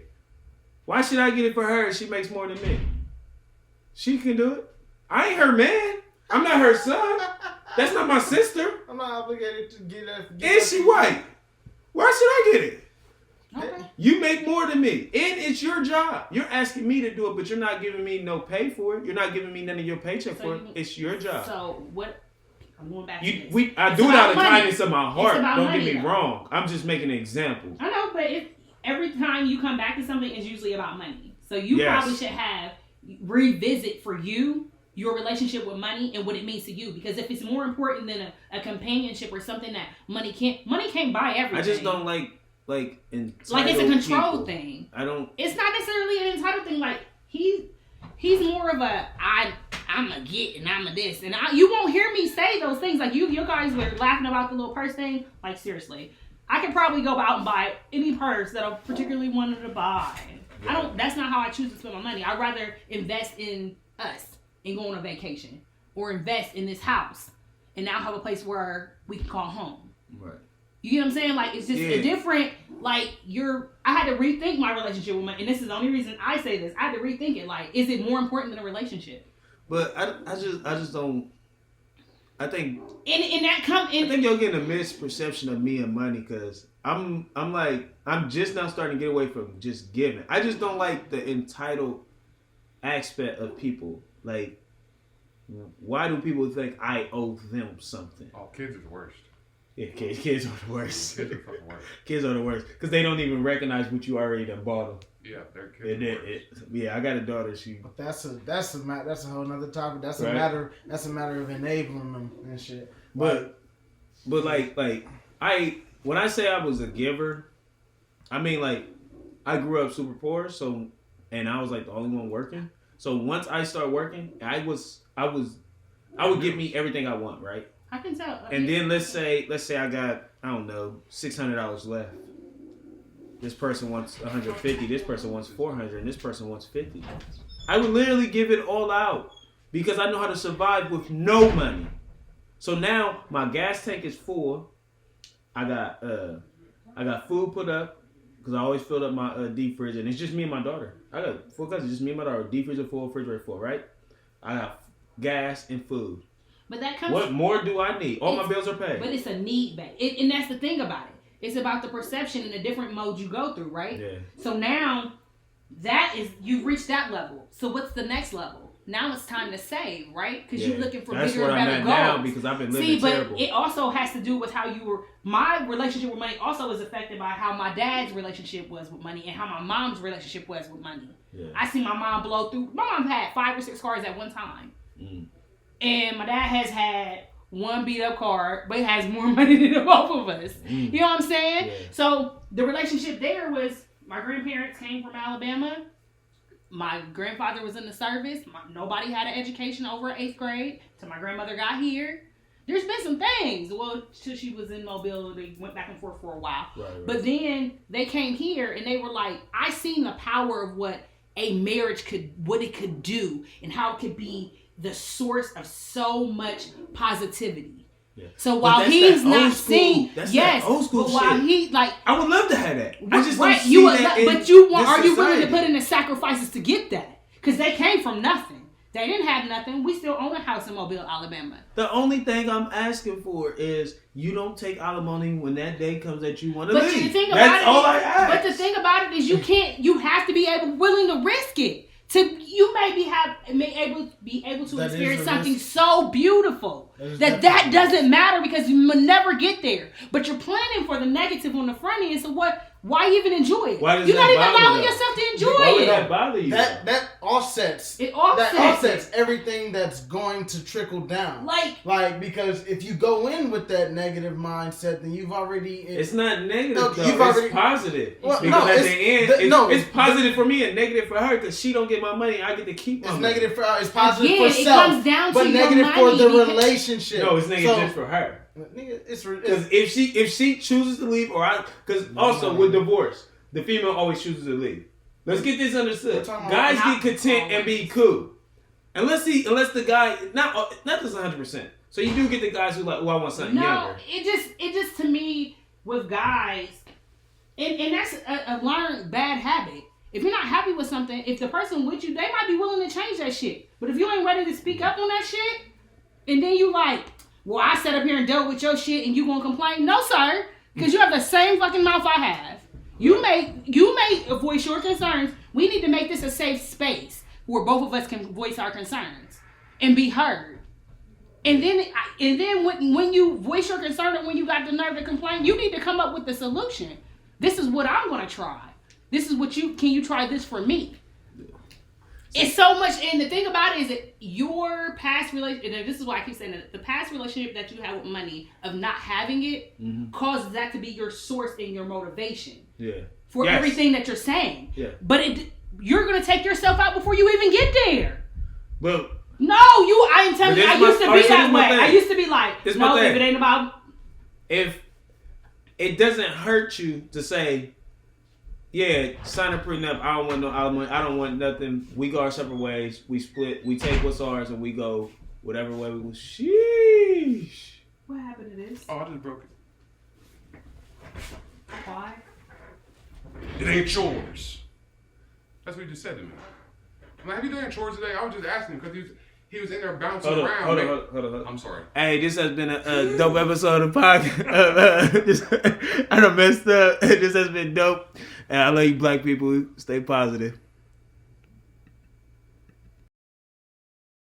Why should I get it for her if she makes more than me? She can do it. I ain't her man. I'm not her son. That's not my sister. I'm not obligated to get that. And she white. Why should I get it? Okay. You make more than me. And it's your job. You're asking me to do it, but you're not giving me no pay for it. You're not giving me none of your paycheck for it. It's your job. So what? I'm going back to this. I do it out of the kindness of my heart. Don't get me though. wrong. I'm just making an example. I know, but every time you come back to something, it's usually about money. So you probably should revisit for you your relationship with money and what it means to you. Because if it's more important than a companionship or something that money can't buy everything. I just don't like it's a control people. thing. I don't. It's not necessarily an entitled thing. Like He's more of a I'm a get and I'm a this, and you won't hear me say those things. Like you guys were laughing about the little purse thing. Like seriously, I could probably go out and buy any purse that I particularly wanted to buy. Yeah. That's not how I choose to spend my money. I'd rather invest in us and go on a vacation, or invest in this house and now have a place where we can call home. Right. You get what I'm saying? Like it's just a different. Like I had to rethink my relationship with money, and this is the only reason I say this. I had to rethink it. Like, is it more important than a relationship? But I just don't. I think. And that come in. I think you're getting a misperception of me and money because I'm just now starting to get away from just giving. I just don't like the entitled aspect of people. Like, why do people think I owe them something? Oh, kids are the worst. Yeah, kids are the worst. Kids are fucking worst. Kids are the worst because they don't even recognize what you already done bought them. Yeah, they're kids. Yeah, I got a daughter. But that's a whole nother topic. That's right? a matter of enabling them and shit. But like when I say I was a giver, I mean like I grew up super poor, and I was like the only one working. So once I started working, I would get me everything I want, right? I can tell. And then let's say I got, I don't know, $600 left. This person wants 150, this person wants 400, and this person wants 50. I would literally give it all out because I know how to survive with no money. So now my gas tank is full. I got food put up because I always filled up my deep fridge, and it's just me and my daughter. I got 4 cousins, just me and my daughter. Deep freezer full, refrigerator full, right? I got gas and food. But that comes. What more do I need? All my bills are paid. But it's a need base, and that's the thing about it. It's about the perception and the different modes you go through, right? Yeah. So now, you've reached that level. So what's the next level? Now it's time to save, right? Because you're looking for bigger and better goals. Now because I've been living terrible. But it also has to do with how you were. My relationship with money also is affected by how my dad's relationship was with money and how my mom's relationship was with money. Yeah. I see my mom blow through. My mom had 5 or 6 cars at one time. And my dad has had 1 beat up car, but has more money than both of us. You know what I'm saying? Yeah. So the relationship there was my grandparents came from Alabama. My grandfather was in the service. Nobody had an education over 8th grade till my grandmother got here. There's been some things. Well, till she was in Mobile, they went back and forth for a while. Right. But then they came here and they were like, I seen the power of what a marriage what it could do and how it could be the source of so much positivity. Yeah. So while he's not seeing, yes, old school but while he like, I would love to have that. I just right, don't see that but you want? Are you willing to put in the sacrifices to get that? Because they came from nothing. They didn't have nothing. We still own a house in Mobile, Alabama. The only thing I'm asking for is you don't take alimony when that day comes that you want to leave. That's all I ask. But the thing about it is you can't. You have to be willing to risk it. You may be able to experience something so beautiful that doesn't matter because you will never get there. But you're planning for the negative on the front end. So why even enjoy it? You're not even allowing yourself to enjoy it. Why would that bother you? That offsets. It offsets. That offsets everything that's going to trickle down. Like because if you go in with that negative mindset, then you've already. It's not negative though. It's positive. Well, because at the end, it's positive for me and negative for her because she don't get my money. I get to keep my money. It's negative for her. It's positive for self. It comes down but to negative for the relationship. No, it's negative just for her. Because if she chooses to leave, because also with divorce, the female always chooses to leave. Let's get this understood. Guys get content and be cool, unless the guy not this 100%. So you do get the guys who like, I want something younger. It just to me with guys, and that's a learned bad habit. If you're not happy with something, if the person with you, they might be willing to change that shit. But if you ain't ready to speak up on that shit, and then you like, well, I sat up here and dealt with your shit and you gonna complain? No, sir. Because you have the same fucking mouth I have. You may voice your concerns. We need to make this a safe space where both of us can voice our concerns and be heard. And then when you voice your concern and when you got the nerve to complain, you need to come up with the solution. This is what I'm gonna try. This is what can you try this for me? It's so much, and the thing about it is that your past relationship, and this is why I keep saying that, the past relationship that you have with money, of not having it, causes that to be your source and your motivation. Yeah. For everything that you're saying. Yeah. But you're gonna take yourself out before you even get there. But No, I am telling But you, this I my- used to alright, be so that this my way. thing. I used to be like, This my no, if thing. it ain't about, if it doesn't hurt you to say, yeah, sign a prenup. I don't want no. I don't want nothing. We go our separate ways. We split. We take what's ours and we go whatever way we go. Sheesh. what happened to this? Oh, I just broke it. Why? It ain't yours. That's what he just said to me. I'm like, have you done chores today? I was just asking him because he was in there bouncing Hold on. around. Hold on. man. Hold on. I'm sorry. Hey, this has been a dope episode of podcast. I done messed up. This has been dope. And I love you, black people. Stay positive.